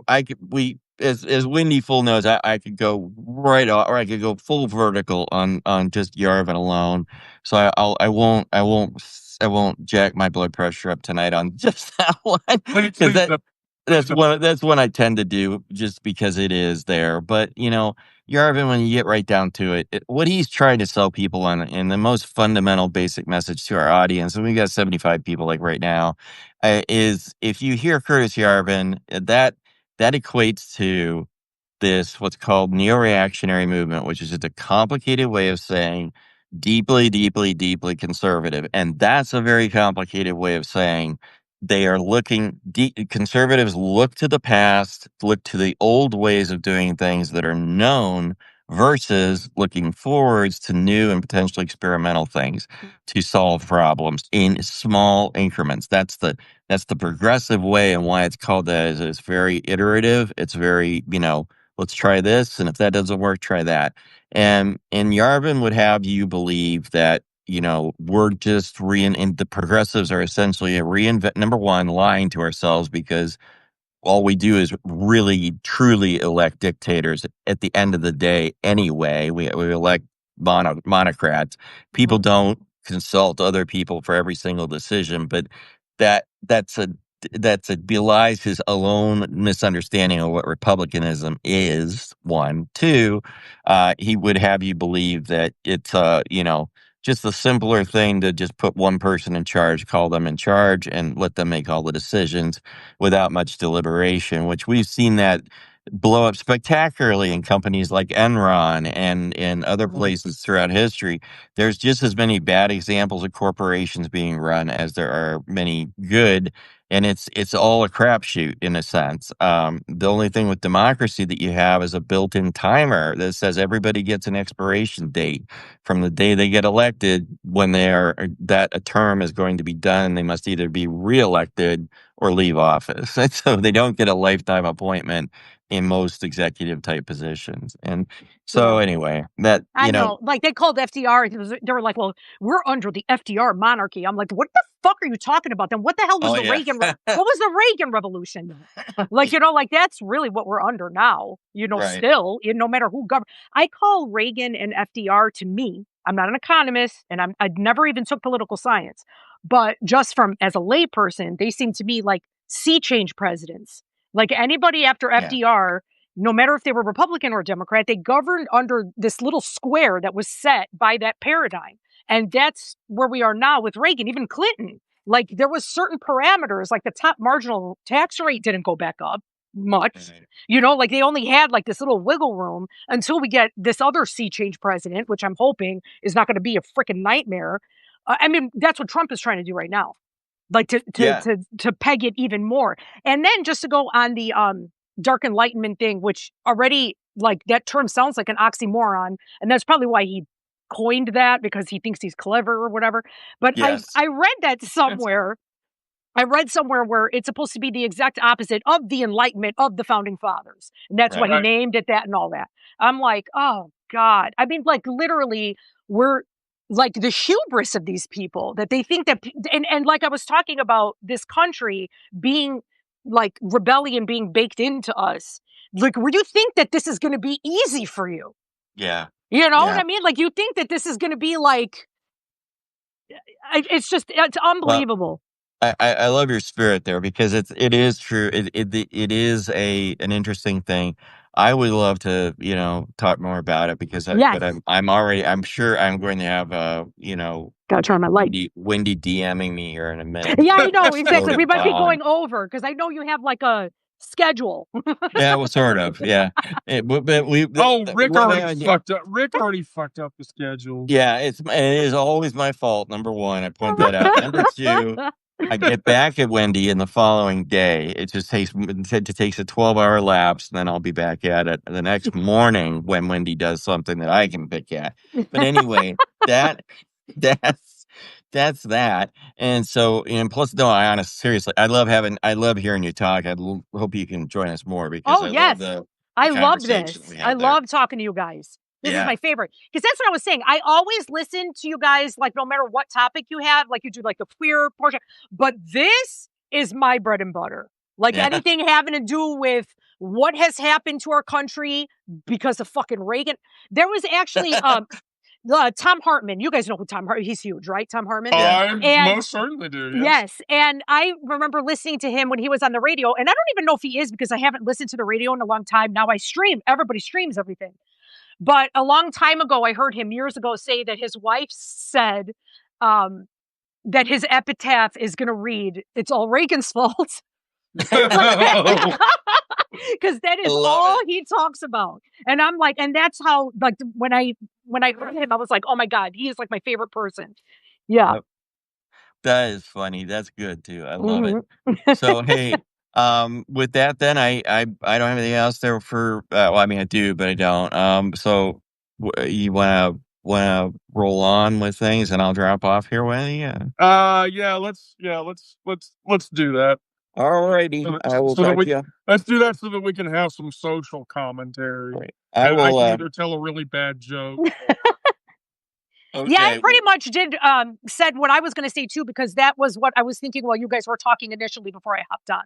I could we as Wendy full knows, I could go right off, or I could go full vertical on just Yarvin alone. So I won't jack my blood pressure up tonight on just that one, Please, because please, please don't. that's one I tend to do just because it is there. But Yarvin, when you get right down to it, what he's trying to sell people on, in the most fundamental, basic message to our audience, and we got 75 people like right now, is if you hear Curtis Yarvin, that equates to this what's called neo-reactionary movement, which is just a complicated way of saying deeply, deeply, deeply conservative. And that's a very complicated way of saying they are conservatives look to the past, look to the old ways of doing things that are known, versus looking forwards to new and potentially experimental things to solve problems in small increments. That's the progressive way, and why it's called that is it's very iterative. It's very, let's try this, and if that doesn't work, try that. And Yarvin would have you believe that, we're just and the progressives are essentially a reinvent. Number one, lying to ourselves, because all we do is really truly elect dictators at the end of the day anyway. We elect monocrats. People Mhm. don't consult other people for every single decision, but that's a belies his own misunderstanding of what republicanism is. One, two, he would have you believe that it's just a simpler thing to just put one person in charge, call them in charge, and let them make all the decisions without much deliberation, which we've seen that blow up spectacularly in companies like Enron and in other places throughout history. There's just as many bad examples of corporations being run as there are many good, and it's all a crapshoot in a sense. The only thing with democracy that you have is a built-in timer that says everybody gets an expiration date from the day they get elected, when that a term is going to be done. They must either be reelected or leave office. And so they don't get a lifetime appointment in most executive type positions. And so Yeah. anyway, that, I know. Like they called FDR, they were like, well, we're under the FDR monarchy. I'm like, what the fuck are you talking about? Then what the hell was oh the yeah. What was the Reagan Revolution then? Like, like that's really what we're under now, Right. still, no matter who govern. I call Reagan and FDR, to me, I'm not an economist and I never even took political science, but just from as a layperson, they seem to me like sea change presidents. Like anybody after Yeah. FDR, no matter if they were Republican or Democrat, they governed under this little square that was set by that paradigm. And that's where we are now with Reagan, even Clinton. Like there was certain parameters, like the top marginal tax rate didn't go back up much. Right. Like they only had like this little wiggle room until we get this other sea change president, which I'm hoping is not going to be a freaking nightmare. I mean, that's what Trump is trying to do right now, like Yeah. to peg it even more. And then just to go on the dark enlightenment thing, which already, like, that term sounds like an oxymoron, and that's probably why he coined that, because he thinks he's clever or whatever. But I Yes. read that somewhere, I read somewhere where it's supposed to be the exact opposite of the Enlightenment of the Founding Fathers. And that's why he Right. named it that and all that. I'm like, oh God. I mean, like literally, we're like the hubris of these people that they think that, and like I was talking about this country being like rebellion being baked into us. Like, would you think that this is going to be easy for you? Yeah. You know what Yeah. I mean? Like, you think that this is going to be like, it's Well, unbelievable. I love your spirit there because it is true. It is an interesting thing. I would love to, talk more about it because Yes. I'm sure I'm going to have Gotta turn on my light. Wendy DMing me here in a minute. Yeah, I know, exactly. We might be on. going over because I know you have like a schedule. Yeah, well, sort of. Yeah. But we. Rick what already I- fucked up. Rick already fucked up the schedule. Yeah, it is always my fault. Number one, I point that out. Number two, I get back at Wendy in the following day. It takes a 12-hour lapse, and then I'll be back at it the next morning when Wendy does something that I can pick at. But anyway, that's that. And so, and plus, no, seriously, I love hearing you talk. Hope you can join us more because Oh, I yes. love I love conversation this. we I have there. love talking to you guys. This is my favorite. Because that's what I was saying. I always listen to you guys, like, no matter what topic you have, like you do like the queer portion. But this is my bread and butter. Like Yeah. anything having to do with what has happened to our country because of fucking Reagan. There was actually Tom Hartman. You guys know who Tom Hartman. He's huge, right? Tom Hartman. I And- most certainly do. Yes. And I remember listening to him when he was on the radio. And I don't even know if he is because I haven't listened to the radio in a long time. Now I stream. Everybody streams everything. But a long time ago, I heard him years ago say that his wife said that his epitaph is going to read, "It's all Reagan's fault." Because that is all he talks about. And I'm like, and that's how, like, when I heard him, I was like, oh my God, he is like my favorite person. Yeah. Yep. That is funny. That's good too. I love it. Mhm. So hey, with that, then I don't have anything else there for. Well, I mean, I do, but I don't. So you wanna roll on with things, and I'll drop off here, Wendy. Yeah. Let's do that. Alrighty, I will talk to you. Let's do that so that we can have some social commentary. Right. I I will. can either tell a really bad joke. Okay. Yeah, I pretty much did said what I was going to say too, because that was what I was thinking while you guys were talking initially before I hopped on.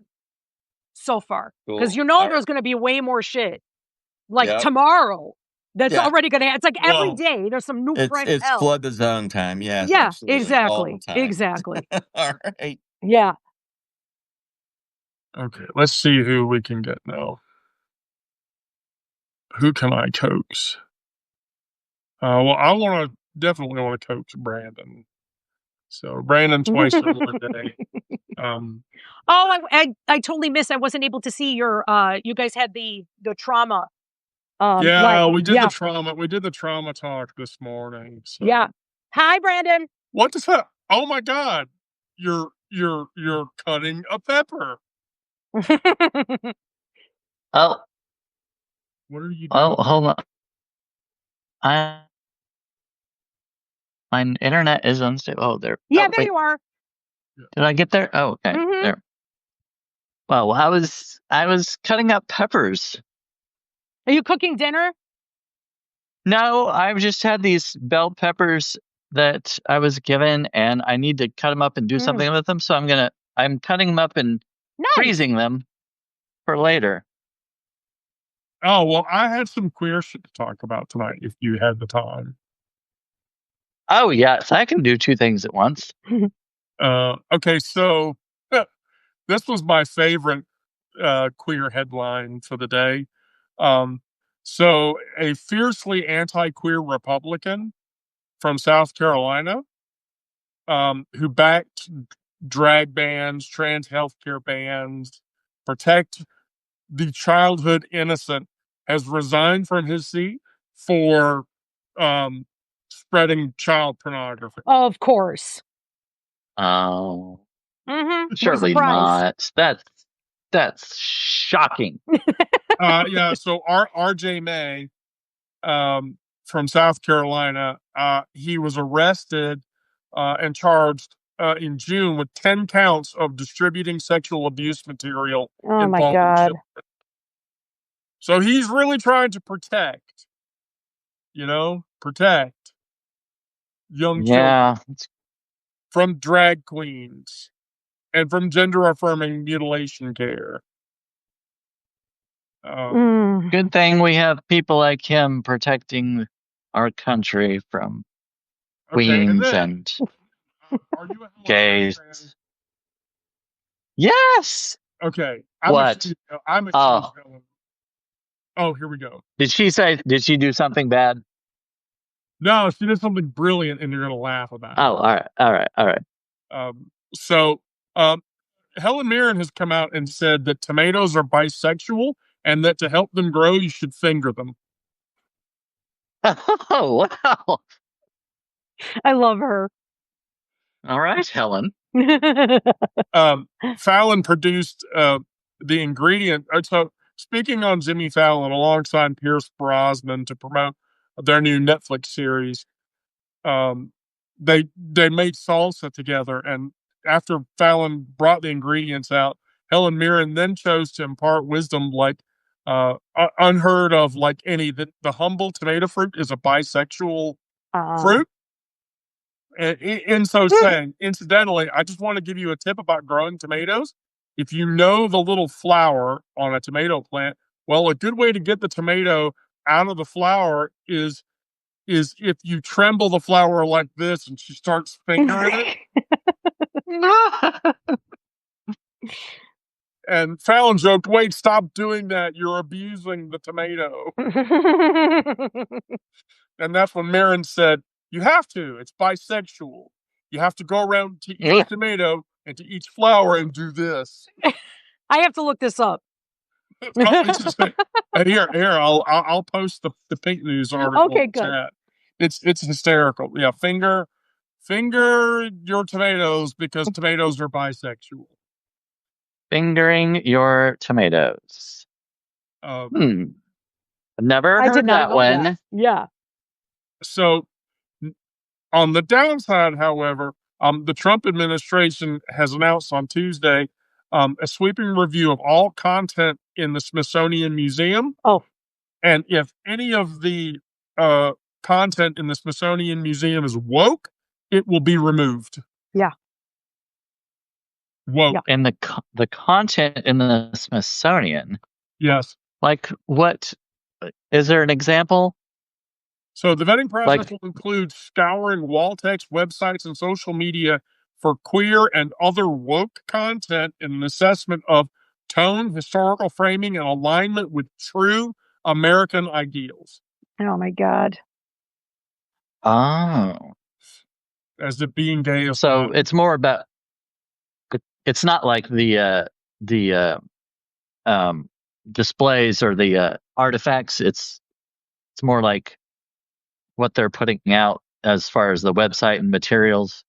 So far, because Cool. there's going to be way more shit like Yep. tomorrow. That's Yeah. already going to. It's like every Well, day there's some new fresh It's hell. flood the zone time. Yes. Yeah, absolutely, all exactly, the time. exactly. All right. Yeah. Okay, let's see who we can get now. Who can I coax? Well, I definitely want to coax Brandon. So Brandon twice in one day. Oh, I totally missed. I wasn't able to see your. You guys had the trauma. Yeah, we did yeah. the trauma. We did the trauma talk this morning. So. Yeah. Hi, Brandon. What does that? Oh my God! You're cutting a pepper. Oh, What are you doing? oh, hold on. My internet is unstable. Oh, there. Yeah, oh, there wait. you are. Did I get there? Oh, okay. Mhm. There. Well, I was cutting up peppers. Are you cooking dinner? No, I've just had these bell peppers that I was given, and I need to cut them up and do something with them. So I'm cutting them up and Nice. freezing them for later. Oh well, I had some queer shit to talk about tonight. If you had the time. Oh yes, I can do two things at once. Okay, so this was my favorite queer headline for the day. So a fiercely anti-queer Republican from South Carolina, who backed drag bans, trans healthcare bans, protect the childhood innocent, has resigned from his seat for spreading child pornography. Of course. Oh, Mm-hmm. surely not. That's shocking. Yeah. So RJ May, from South Carolina, he was arrested and charged in June with 10 counts of distributing sexual abuse material Oh my involving God. children. So he's really trying to protect young children Yeah. from drag queens and from gender affirming mutilation care. Good thing we have people like him protecting our country from queens and are you a Helen Mirren gays. fan? Yes. Okay. What? I'm a huge Oh. Helen. Oh, here we go. Did she do something bad? No, she did something brilliant, and you're gonna laugh about it. Oh, all right. So, Helen Mirren has come out and said that tomatoes are bisexual, and that to help them grow, you should finger them. Oh, wow. I love her. All right, Helen. Fallon produced the ingredient. So, speaking on Jimmy Fallon alongside Pierce Brosnan to promote their new Netflix series, they made salsa together, and after Fallon brought the ingredients out, Helen Mirren then chose to impart wisdom like unheard of, like any that the humble tomato fruit is a bisexual fruit. And in so saying, incidentally, I just want to give you a tip about growing tomatoes. If you know the little flower on a tomato plant, well, a good way to get the tomato out of the flower is if you tremble the flower like this and she starts fingering it. And Fallon joked, "Wait, stop doing that. You're abusing the tomato." And that's when Marin said, "You have to. It's bisexual. You have to go around to each tomato and to each flower and do this." I have to look this up. Here, I'll post the Pink News article. Okay, in good. Chat. It's hysterical. Yeah, finger your tomatoes because tomatoes are bisexual. Fingering your tomatoes. Never heard that one. That. Yeah. So, on the downside, however, the Trump administration has announced on Tuesday a sweeping review of all content in the Smithsonian Museum. Oh. And if any of the content in the Smithsonian Museum is woke, it will be removed. Yeah. Woke. Yeah. And the content in the Smithsonian. Yes. Like what? Is there an example? So the vetting process will include scouring wall text, websites, and social media for queer and other woke content and an assessment of tone, historical framing, and alignment with true American ideals. Oh my God. Oh. As it being gay. So it's more about. It's not like the displays or the artifacts. It's more like what they're putting out as far as the website and materials.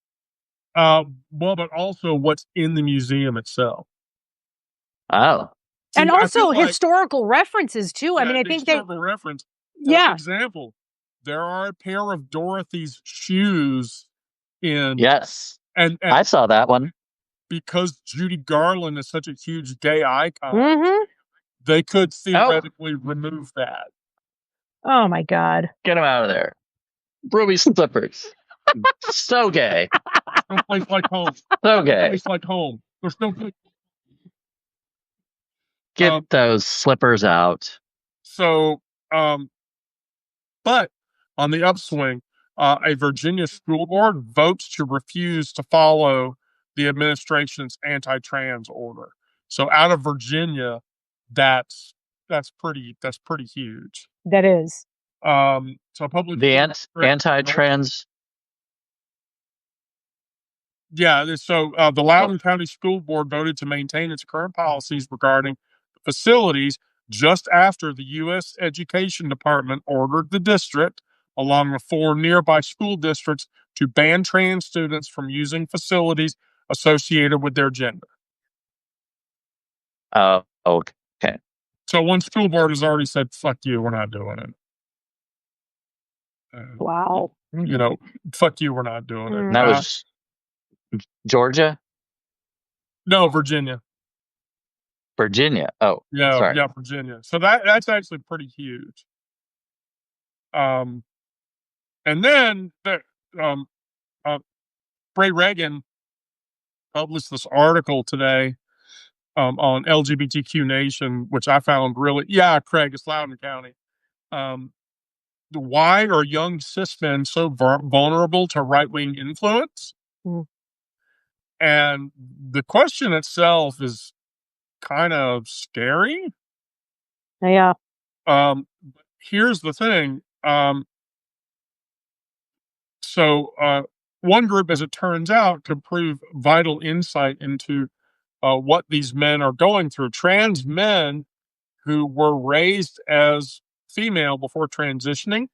Well, but also what's in the museum itself. Oh. See, and also historical references too. I mean, I think historical reference. For example, there are a pair of Dorothy's shoes in. Yes. And I saw that one. Because Judy Garland is such a huge gay icon, they could theoretically remove that. Oh my God. Get them out of there. Ruby slippers. So gay. No place like home. So gay. No place like home. There's no place. Get those slippers out. So, but on the upswing, a Virginia school board votes to refuse to follow the administration's anti-trans order. So out of Virginia, that's pretty huge. That is. So public the anti-trans. Yeah, so the Loudoun County School Board voted to maintain its current policies regarding facilities just after the U.S. Education Department ordered the district, along with 4 nearby school districts, to ban trans students from using facilities associated with their gender. Okay. So one school board has already said, "Fuck you, we're not doing it." Wow. Fuck you, we're not doing it. That was Georgia? No, Virginia. Virginia. Oh, Yeah, sorry. yeah, Virginia. So that's actually pretty huge. And then um, uh, Ray Reagan published this article today on LGBTQ Nation, which I found really, yeah, Craig, it's Loudoun County. Um, why are young cis men so vulnerable to right wing influence? Mm. And the question itself is kind of scary. Yeah. Here's the thing. So, one group, as it turns out, could prove vital insight into what these men are going through. Trans men who were raised as female before transitioning,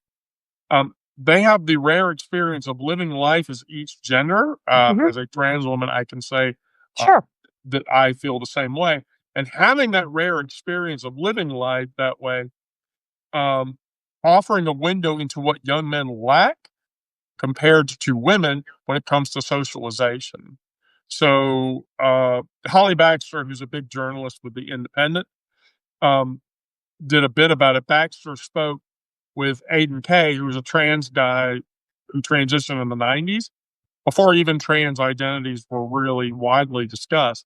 they have the rare experience of living life as each gender. Mhm. As a trans woman, I can say Sure. that I feel the same way. And having that rare experience of living life that way, um, offering a window into what young men lack compared to women when it comes to socialization. So, Holly Baxter, who's a big journalist with The Independent, um, did a bit about it. Baxter spoke with Aiden Kay, who was a trans guy who transitioned in the 90s before even trans identities were really widely discussed.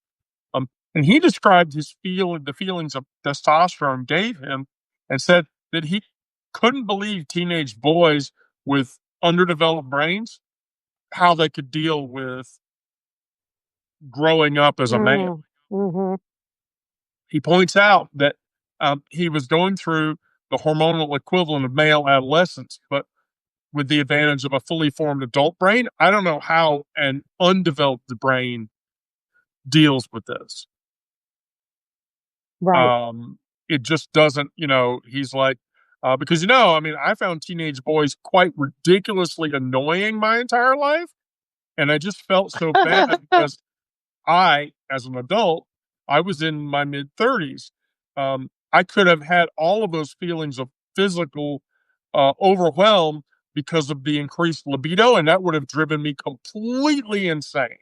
And he described the feelings of testosterone gave him, and said that he couldn't believe teenage boys with underdeveloped brains, how they could deal with growing up as a male. Mm-hmm. He points out that he was going through the hormonal equivalent of male adolescence, but with the advantage of a fully formed adult brain. I don't know how an undeveloped brain deals with this. Right. It just doesn't, he's like, because, I mean, I found teenage boys quite ridiculously annoying my entire life. And I just felt so bad because as an adult, I was in my mid 30s. I could have had all of those feelings of physical overwhelm because of the increased libido, and that would have driven me completely insane.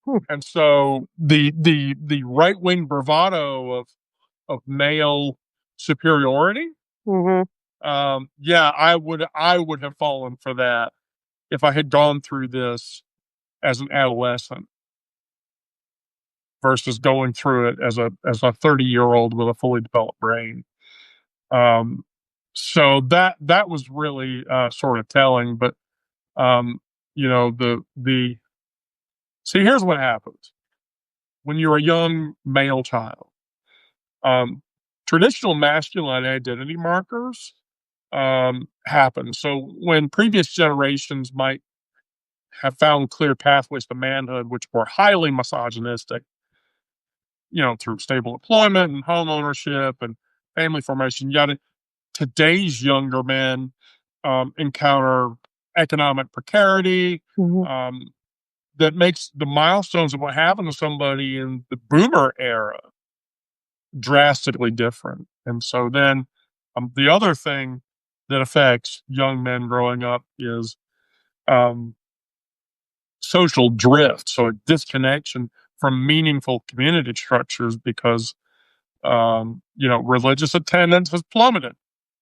Hmm. And so the right wing bravado of male superiority, Mm-hmm. yeah, I would have fallen for that if I had gone through this as an adolescent versus going through it as a 30-year-old with a fully developed brain. Um, so that was really sort of telling. But the see, here's what happens when you're a young male child. Um, Traditional masculine identity markers happen. So when previous generations might have found clear pathways to manhood, which were highly misogynistic, through stable employment and home ownership and family formation, yet today's younger men encounter economic precarity Mm-hmm. that makes the milestones of what happened to somebody in the boomer era drastically different. And so then the other thing that affects young men growing up is um, social drift, so a disconnection from meaningful community structures because religious attendance has plummeted.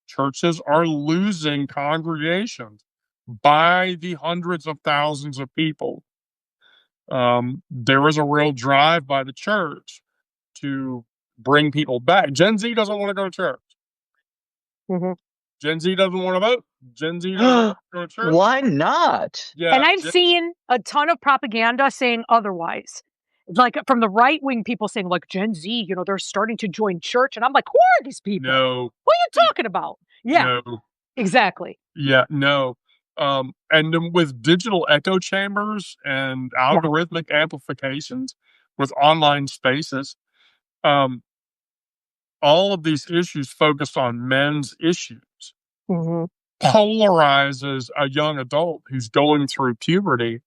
Churches are losing congregations by the hundreds of thousands of people. There is a real drive by the church to bring people back. Gen Z doesn't want to go to church. Mm-hmm. Gen Z doesn't want to vote. Gen Z doesn't want to go to church. Why not? Yeah, And I've seen a ton of propaganda saying otherwise. Like from the right wing people saying, like, Gen Z, they're starting to join church. And I'm like, who are these people? no, What are you talking about? Yeah, no, exactly. yeah, no. And then with digital echo chambers and algorithmic amplifications with online spaces, um, all of these issues focused on men's issues Mm-hmm. polarizes a young adult who's going through puberty,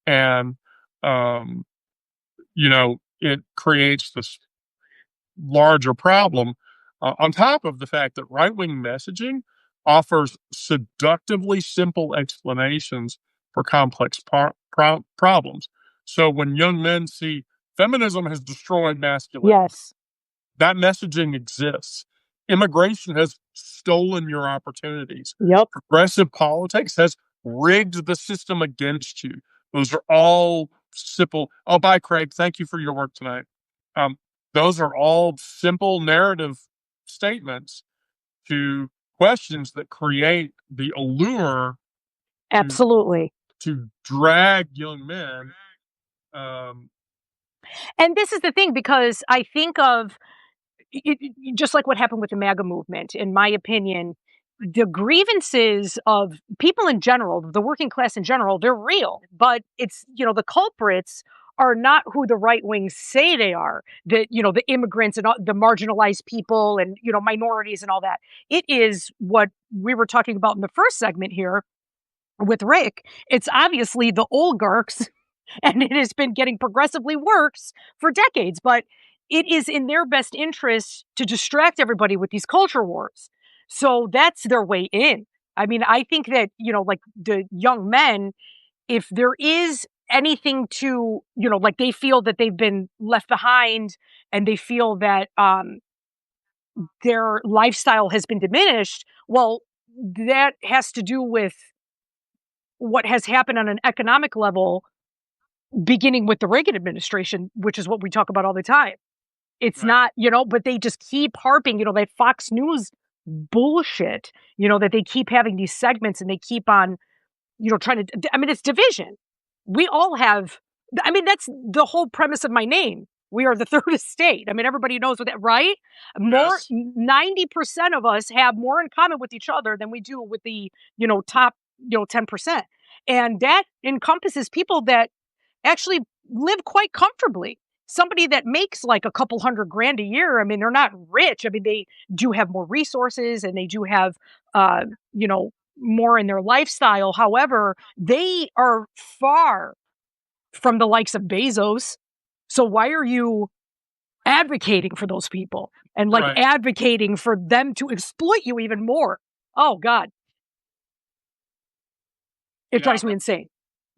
and um, it creates this larger problem, on top of the fact that right-wing messaging offers seductively simple explanations for complex problems. So when young men see feminism has destroyed masculinity, Yes. that messaging exists. Immigration has stolen your opportunities. Yep. Progressive politics has rigged the system against you. Those are all simple. Oh, bye, Craig. Thank you for your work tonight. Those are all simple narrative statements to questions that create the allure Absolutely. to drag young men. And this is the thing, because I think of just like what happened with the MAGA movement, in my opinion, the grievances of people in general, the working class in general, they're real. But it's, the culprits are not who the right wing say they are. The immigrants and the marginalized people and, minorities and all that. It is what we were talking about in the first segment here with Rick. It's obviously the oligarchs, and it has been getting progressively worse for decades. But it is in their best interest to distract everybody with these culture wars. So that's their way in. I mean, I think that, like the young men, if there is anything to, like they feel that they've been left behind and they feel that their lifestyle has been diminished, well, that has to do with what has happened on an economic level, beginning with the Reagan administration, which is what we talk about all the time. It's Right. not, but they just keep harping, that Fox News bullshit, that they keep having these segments and they keep on, trying to, I mean, it's division. We all have, I mean, that's the whole premise of my name. We are the third estate. I mean, everybody knows what that, right? More, Yes. 90% of us have more in common with each other than we do with the, top, 10%. And that encompasses people that actually live quite comfortably. Somebody that makes like a couple $100,000 a year, I mean, they're not rich. I mean, they do have more resources and they do have, more in their lifestyle. However, they are far from the likes of Bezos. So why are you advocating for those people and like Right. advocating for them to exploit you even more? Oh God. It drives me insane.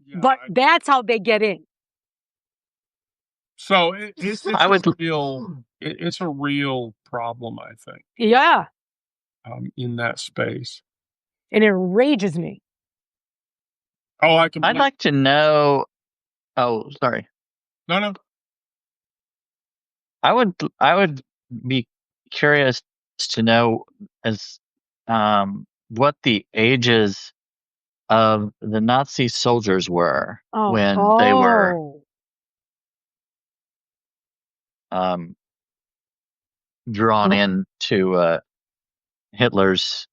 Yeah, But that's how they get in. so it's I would. it's a real problem, I think, Yeah. in that space. And it enrages me. Oh, I can. I'd like to know. Oh, sorry. No. I would be curious to know as what the ages of the Nazi soldiers were when they were drawn into Hitler's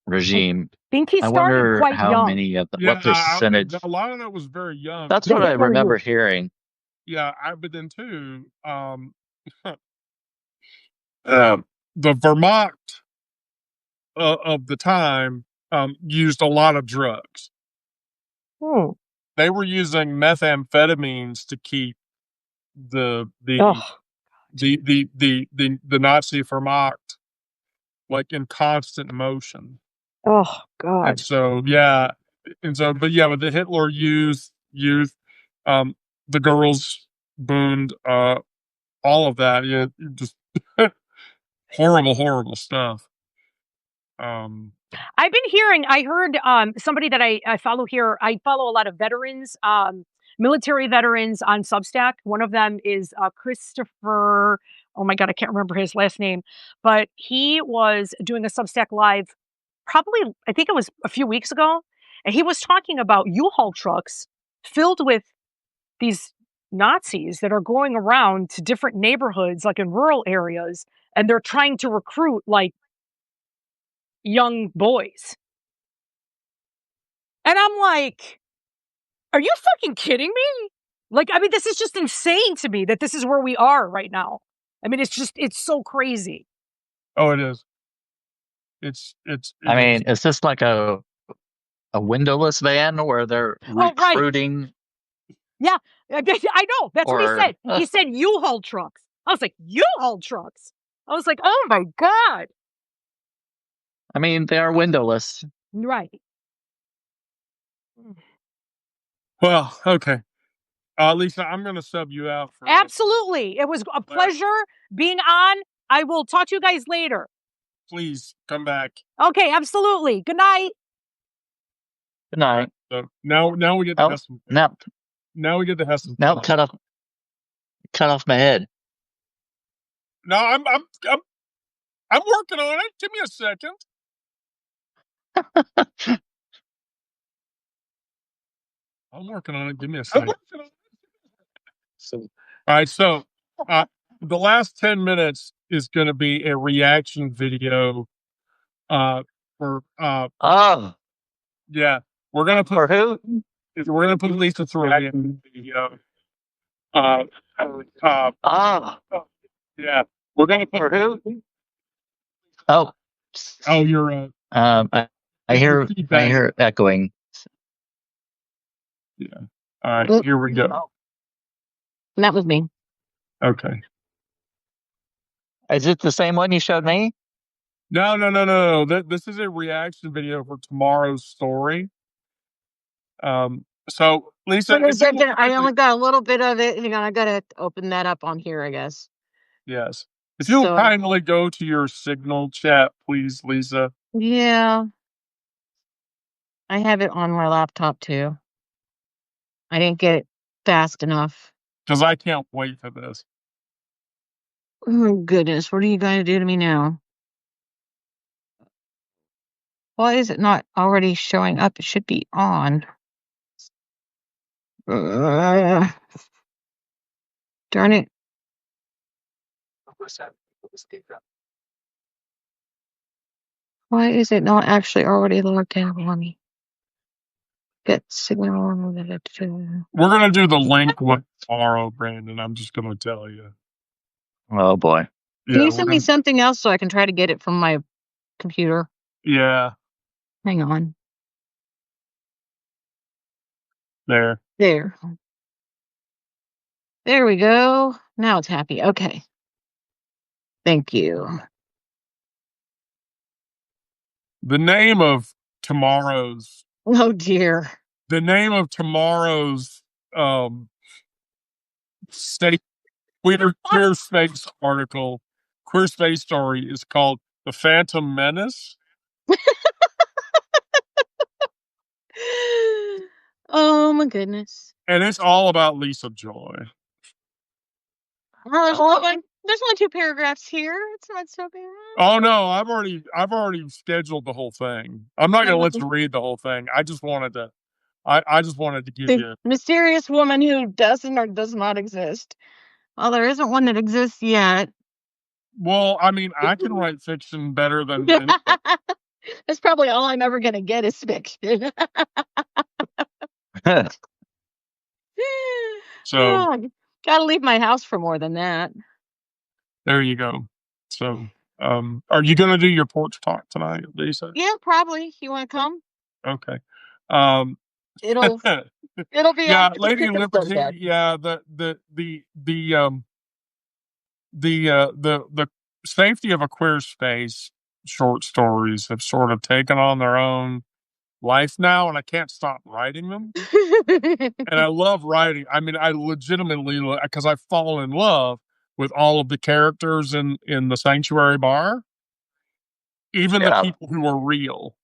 regime. I think he I started wonder quite how young. many of Yeah, what percentage. a lot of that was very young. That's The what I Hitler remember Youth. hearing. Yeah, but then too, the Vermont of the time used a lot of drugs. Hmm. They were using methamphetamines to keep the Oh, Nazi Vermont like in constant motion. oh God. And so but the Hitler youth, the girls boomed, all of that. Yeah, just horrible stuff. I've been hearing, I heard somebody that I follow here, I follow a lot of veterans, military veterans on Substack. One of them is Christopher, oh my God, I can't remember his last name, but he was doing a Substack live probably, I think it was a few weeks ago, and he was talking about U-Haul trucks filled with these Nazis that are going around to different neighborhoods, like in rural areas, and they're trying to recruit like young boys. And I'm like, are you fucking kidding me? Like, I mean, this is just insane to me that this is where we are right now. I mean, it's so crazy. Oh, it is. I mean, is this like a windowless van where they're recruiting? Right. Yeah, I know. That's what he said. He said U-Haul trucks. I was like, U-Haul trucks. I was like, oh my God. I mean, they are windowless. Right. Well, okay. Lisa, I'm going to sub you out. Absolutely. It was a pleasure being on. I will talk to you guys later. Please come back. Okay, absolutely. Good night. Good night. So now we get to Hessen. Now we get to Hessen. Now cut off my head. No, I'm working on it. Give me a second. I'm working on it. Give me a second. So, all right. So, the last 10 minutes is going to be a reaction video. For Oh, yeah, we're gonna put for who? we're gonna put Lisa through a video. Oh, Yeah, we're gonna put for who? Oh, you're I hear echoing. Yeah. All right, here we go. That was me. Okay. Is it the same one you showed me? No. This is a reaction video for tomorrow's story. So Lisa, I only got a little bit of it. Hang on, I gotta open that up on here, I guess. yes. If you'll So- kindly go to your Signal chat, please, Lisa. Yeah. I have it on my laptop too. I didn't get it fast enough. Because I can't wait for this. Oh goodness, what are you going to do to me now? Why is it not already showing up? It should be on. Darn it. Why is it not actually already logged in on me? Get Signal. We're gonna do the link one tomorrow, Brandon. I'm just gonna tell you. Oh boy. Can you send me something else so I can try to get it from my computer? Yeah. Hang on. There. There we go. Now it's happy. Okay. Thank you. The name of tomorrow's Oh dear. state queer space article, queer space story is called The Phantom Menace. Oh my goodness. And it's all about Lisa Joy. Oh, there's only 2 paragraphs here. It's not so bad. Oh no, I've already scheduled the whole thing. I'm not gonna let you read the whole thing. I just wanted to give you mysterious woman who doesn't or does not exist. Well, there isn't one that exists yet. Well, I mean, I can write fiction better than That's probably all I'm ever gonna get is fiction. So gotta leave my house for more than that. There you go. So are you gonna do your porch talk tonight, Lisa? Yeah, probably. You wanna come? Okay. It'll be yeah, Lady Liberty. Yeah, the safety of a queer space short stories have sort of taken on their own life now, and I can't stop writing them. And I love writing. I mean, I legitimately, because I fall in love with all of the characters in the Sanctuary Bar, even the people who are real.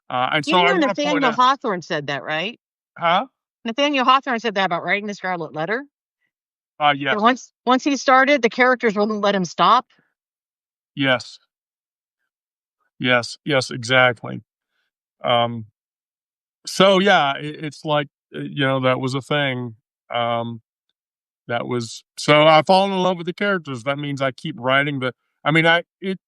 And so I want to point Nathaniel out, Hawthorne said that, right? huh? Nathaniel Hawthorne said that about writing the Scarlet Letter. Yes. And once he started, the characters wouldn't let him stop. Yes, exactly. So yeah, it's like that was a thing. That was so I fall in love with the characters. That means I keep writing the. I mean, it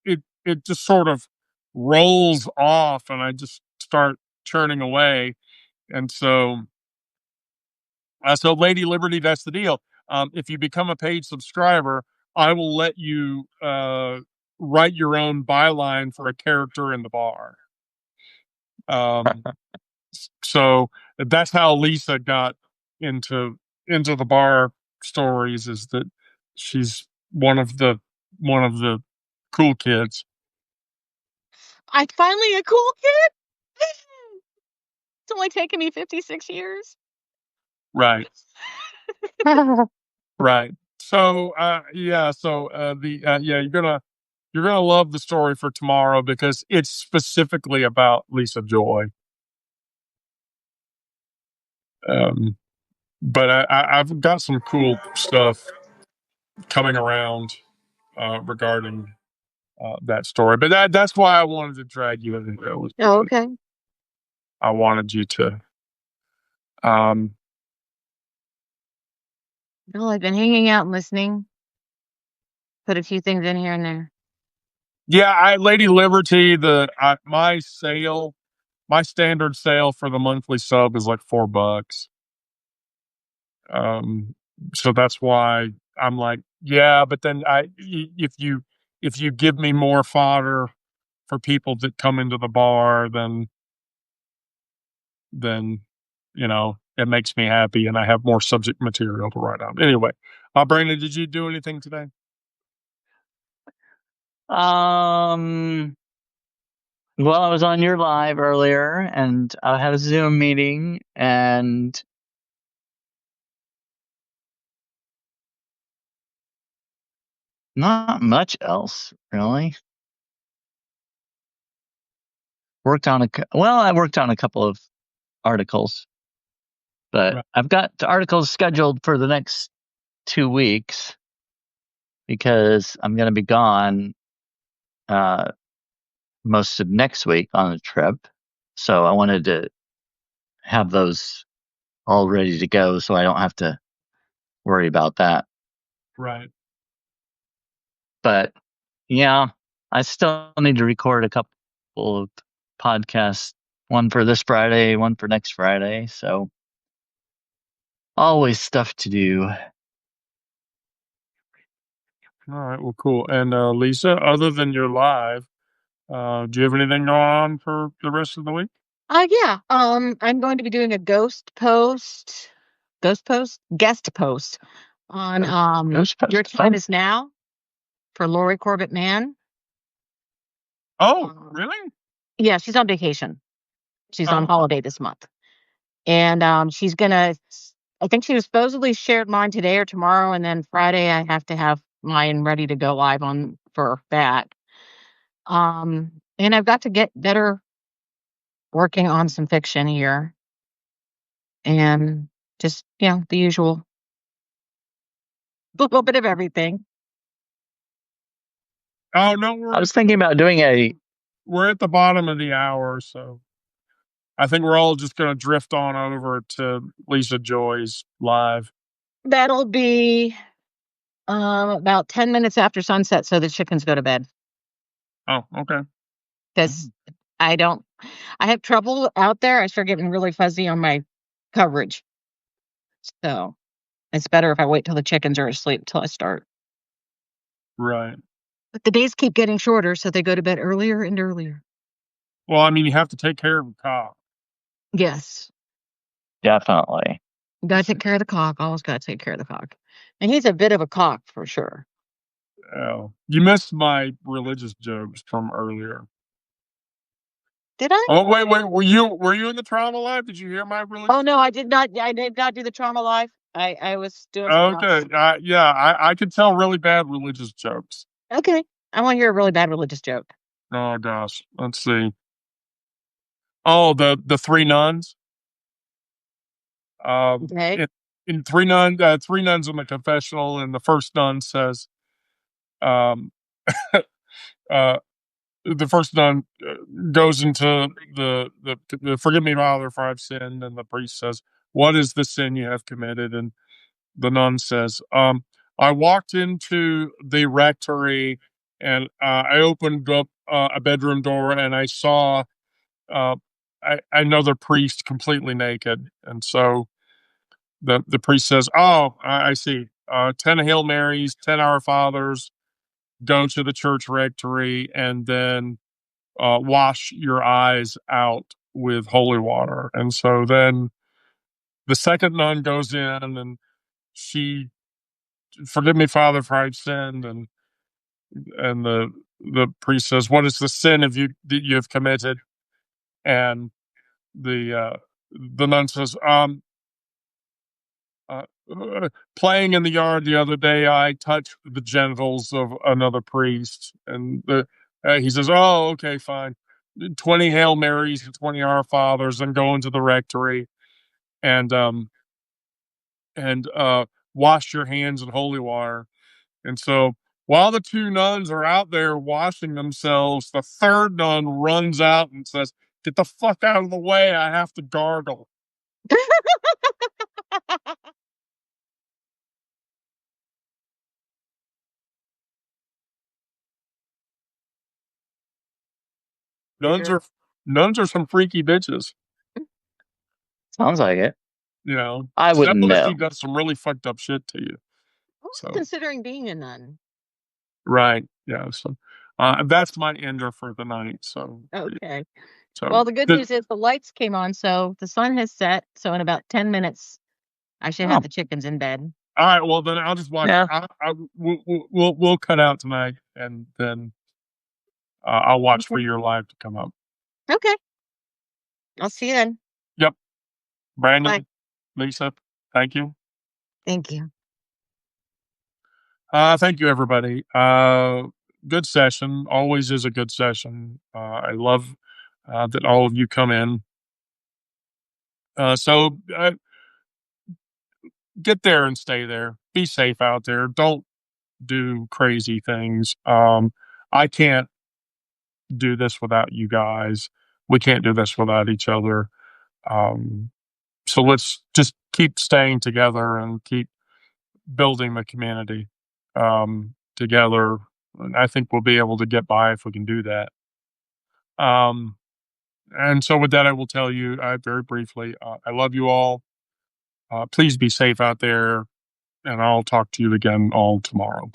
just sort of rolls off, and I just start churning away, and so Lady Liberty, that's the deal. If you become a paid subscriber, I will let you write your own byline for a character in the bar. So that's how Lisa got into the bar stories, is that she's one of the cool kids. I'm finally a cool kid. It's only taken me 56 years. Right. Right. So, yeah. So, yeah, you're gonna love the story for tomorrow because it's specifically about Lisa Joy. Um, but I've got some cool stuff coming around regarding that story. But that's why I wanted to drag you in there. Was Oh, because okay. I wanted you to. Um, Well, I've been hanging out and listening. Put a few things in here and there. yeah, Lady Liberty. My standard sale for the monthly sub is like $4. Um, so that's why I'm like, yeah, but then if you give me more fodder for people that come into the bar, then it makes me happy and I have more subject material to write on. Anyway, Brandon, did you do anything today? Well, I was on your live earlier, and I had a Zoom meeting, and not much else really. I worked on a couple of articles, but Right. I've got articles scheduled for the next 2 weeks because I'm going to be gone most of next week on a trip. So I wanted to have those all ready to go so I don't have to worry about that. Right. But yeah, I still need to record a couple of podcasts, one for this Friday, one for next Friday. So always stuff to do. All right. Well, cool. And Lisa, other than your live, do you have anything going on for the rest of the week? Yeah. I'm going to be doing a guest post on Ghost post. Your Time Is Now for Lori Corbett Mann. Oh, really? Yeah, she's on vacation. She's on Oh. holiday this month. And she's gonna I think she was supposedly shared mine today or tomorrow, and then Friday I have to have mine ready to go live on for that. And I've got to get better working on some fiction here. And just, the usual. A little bit of everything. Oh no, I was thinking about doing we're at the bottom of the hour, so I think we're all just going to drift on over to Lisa Joy's live. That'll be about 10 minutes after sunset so the chickens go to bed. Oh, okay. Because I have trouble out there. I start getting really fuzzy on my coverage. So it's better if I wait till the chickens are asleep till I start. Right. But the days keep getting shorter, so they go to bed earlier and earlier. Well, I mean, you have to take care of the cow. Yes. definitely. Gotta take care of the cock. Always gotta take care of the cock. And he's a bit of a cock for sure. Oh, you missed my religious jokes from earlier. Did I? Oh, wait. Were you in the trauma live? Did you hear my religious? Oh no, I did not. I did not do the trauma live. I was doing something Okay. else. Yeah, I could tell really bad religious jokes. Okay. I want to hear a really bad religious joke. Oh gosh. Let's see. Oh, the three nuns. Okay. In three nuns in the confessional, and the first nun says, um, uh, the first nun goes into the forgive me, Father, for I've sinned, and the priest says, "What is the sin you have committed?" And the nun says, "I walked into the rectory, and I opened up a bedroom door, and I saw uh, another priest completely naked, and so." The priest says, "Oh, I see. 10 Hail Marys, 10 Our Fathers, go to the church rectory, and then wash your eyes out with holy water." And so then the second nun goes in and she, forgive me, Father, for I've sinned. And the priest says, "What is the sin that you have committed?" And the nun says, playing in the yard the other day, I touched the genitals of another priest, and he says, "Oh, okay, fine. 20 Hail Marys, 20 Our Fathers, and go into the rectory and wash your hands in holy water." And so while the two nuns are out there washing themselves, the third nun runs out and says, "Get the fuck out of the way. I have to gargle." Nuns Sure. are nuns are some freaky bitches. Sounds like it. You know, I wouldn't celibacy know. does some really fucked up shit to you. I was So considering being a nun. right, yeah. So that's my ender for the night. So Okay. so Well, the good news is the lights came on, so the sun has set. So in about 10 minutes, I should oh, have the chickens in bed. all right. Well, then I'll just watch. Yeah. We'll cut out tonight, and then I'll watch for Okay. your live to come up. Okay. I'll see you then. Yep, Brandon, Bye. Lisa, thank you. Thank you. Thank you, everybody. Good session. Always is a good session. I love that all of you come in. So get there and stay there. Be safe out there. Don't do crazy things. I can't do this without you guys. We can't do this without each other. So let's just keep staying together and keep building the community together. And I think we'll be able to get by if we can do that. And so with that, I will tell you very briefly, I love you all. Please be safe out there, and I'll talk to you again all tomorrow.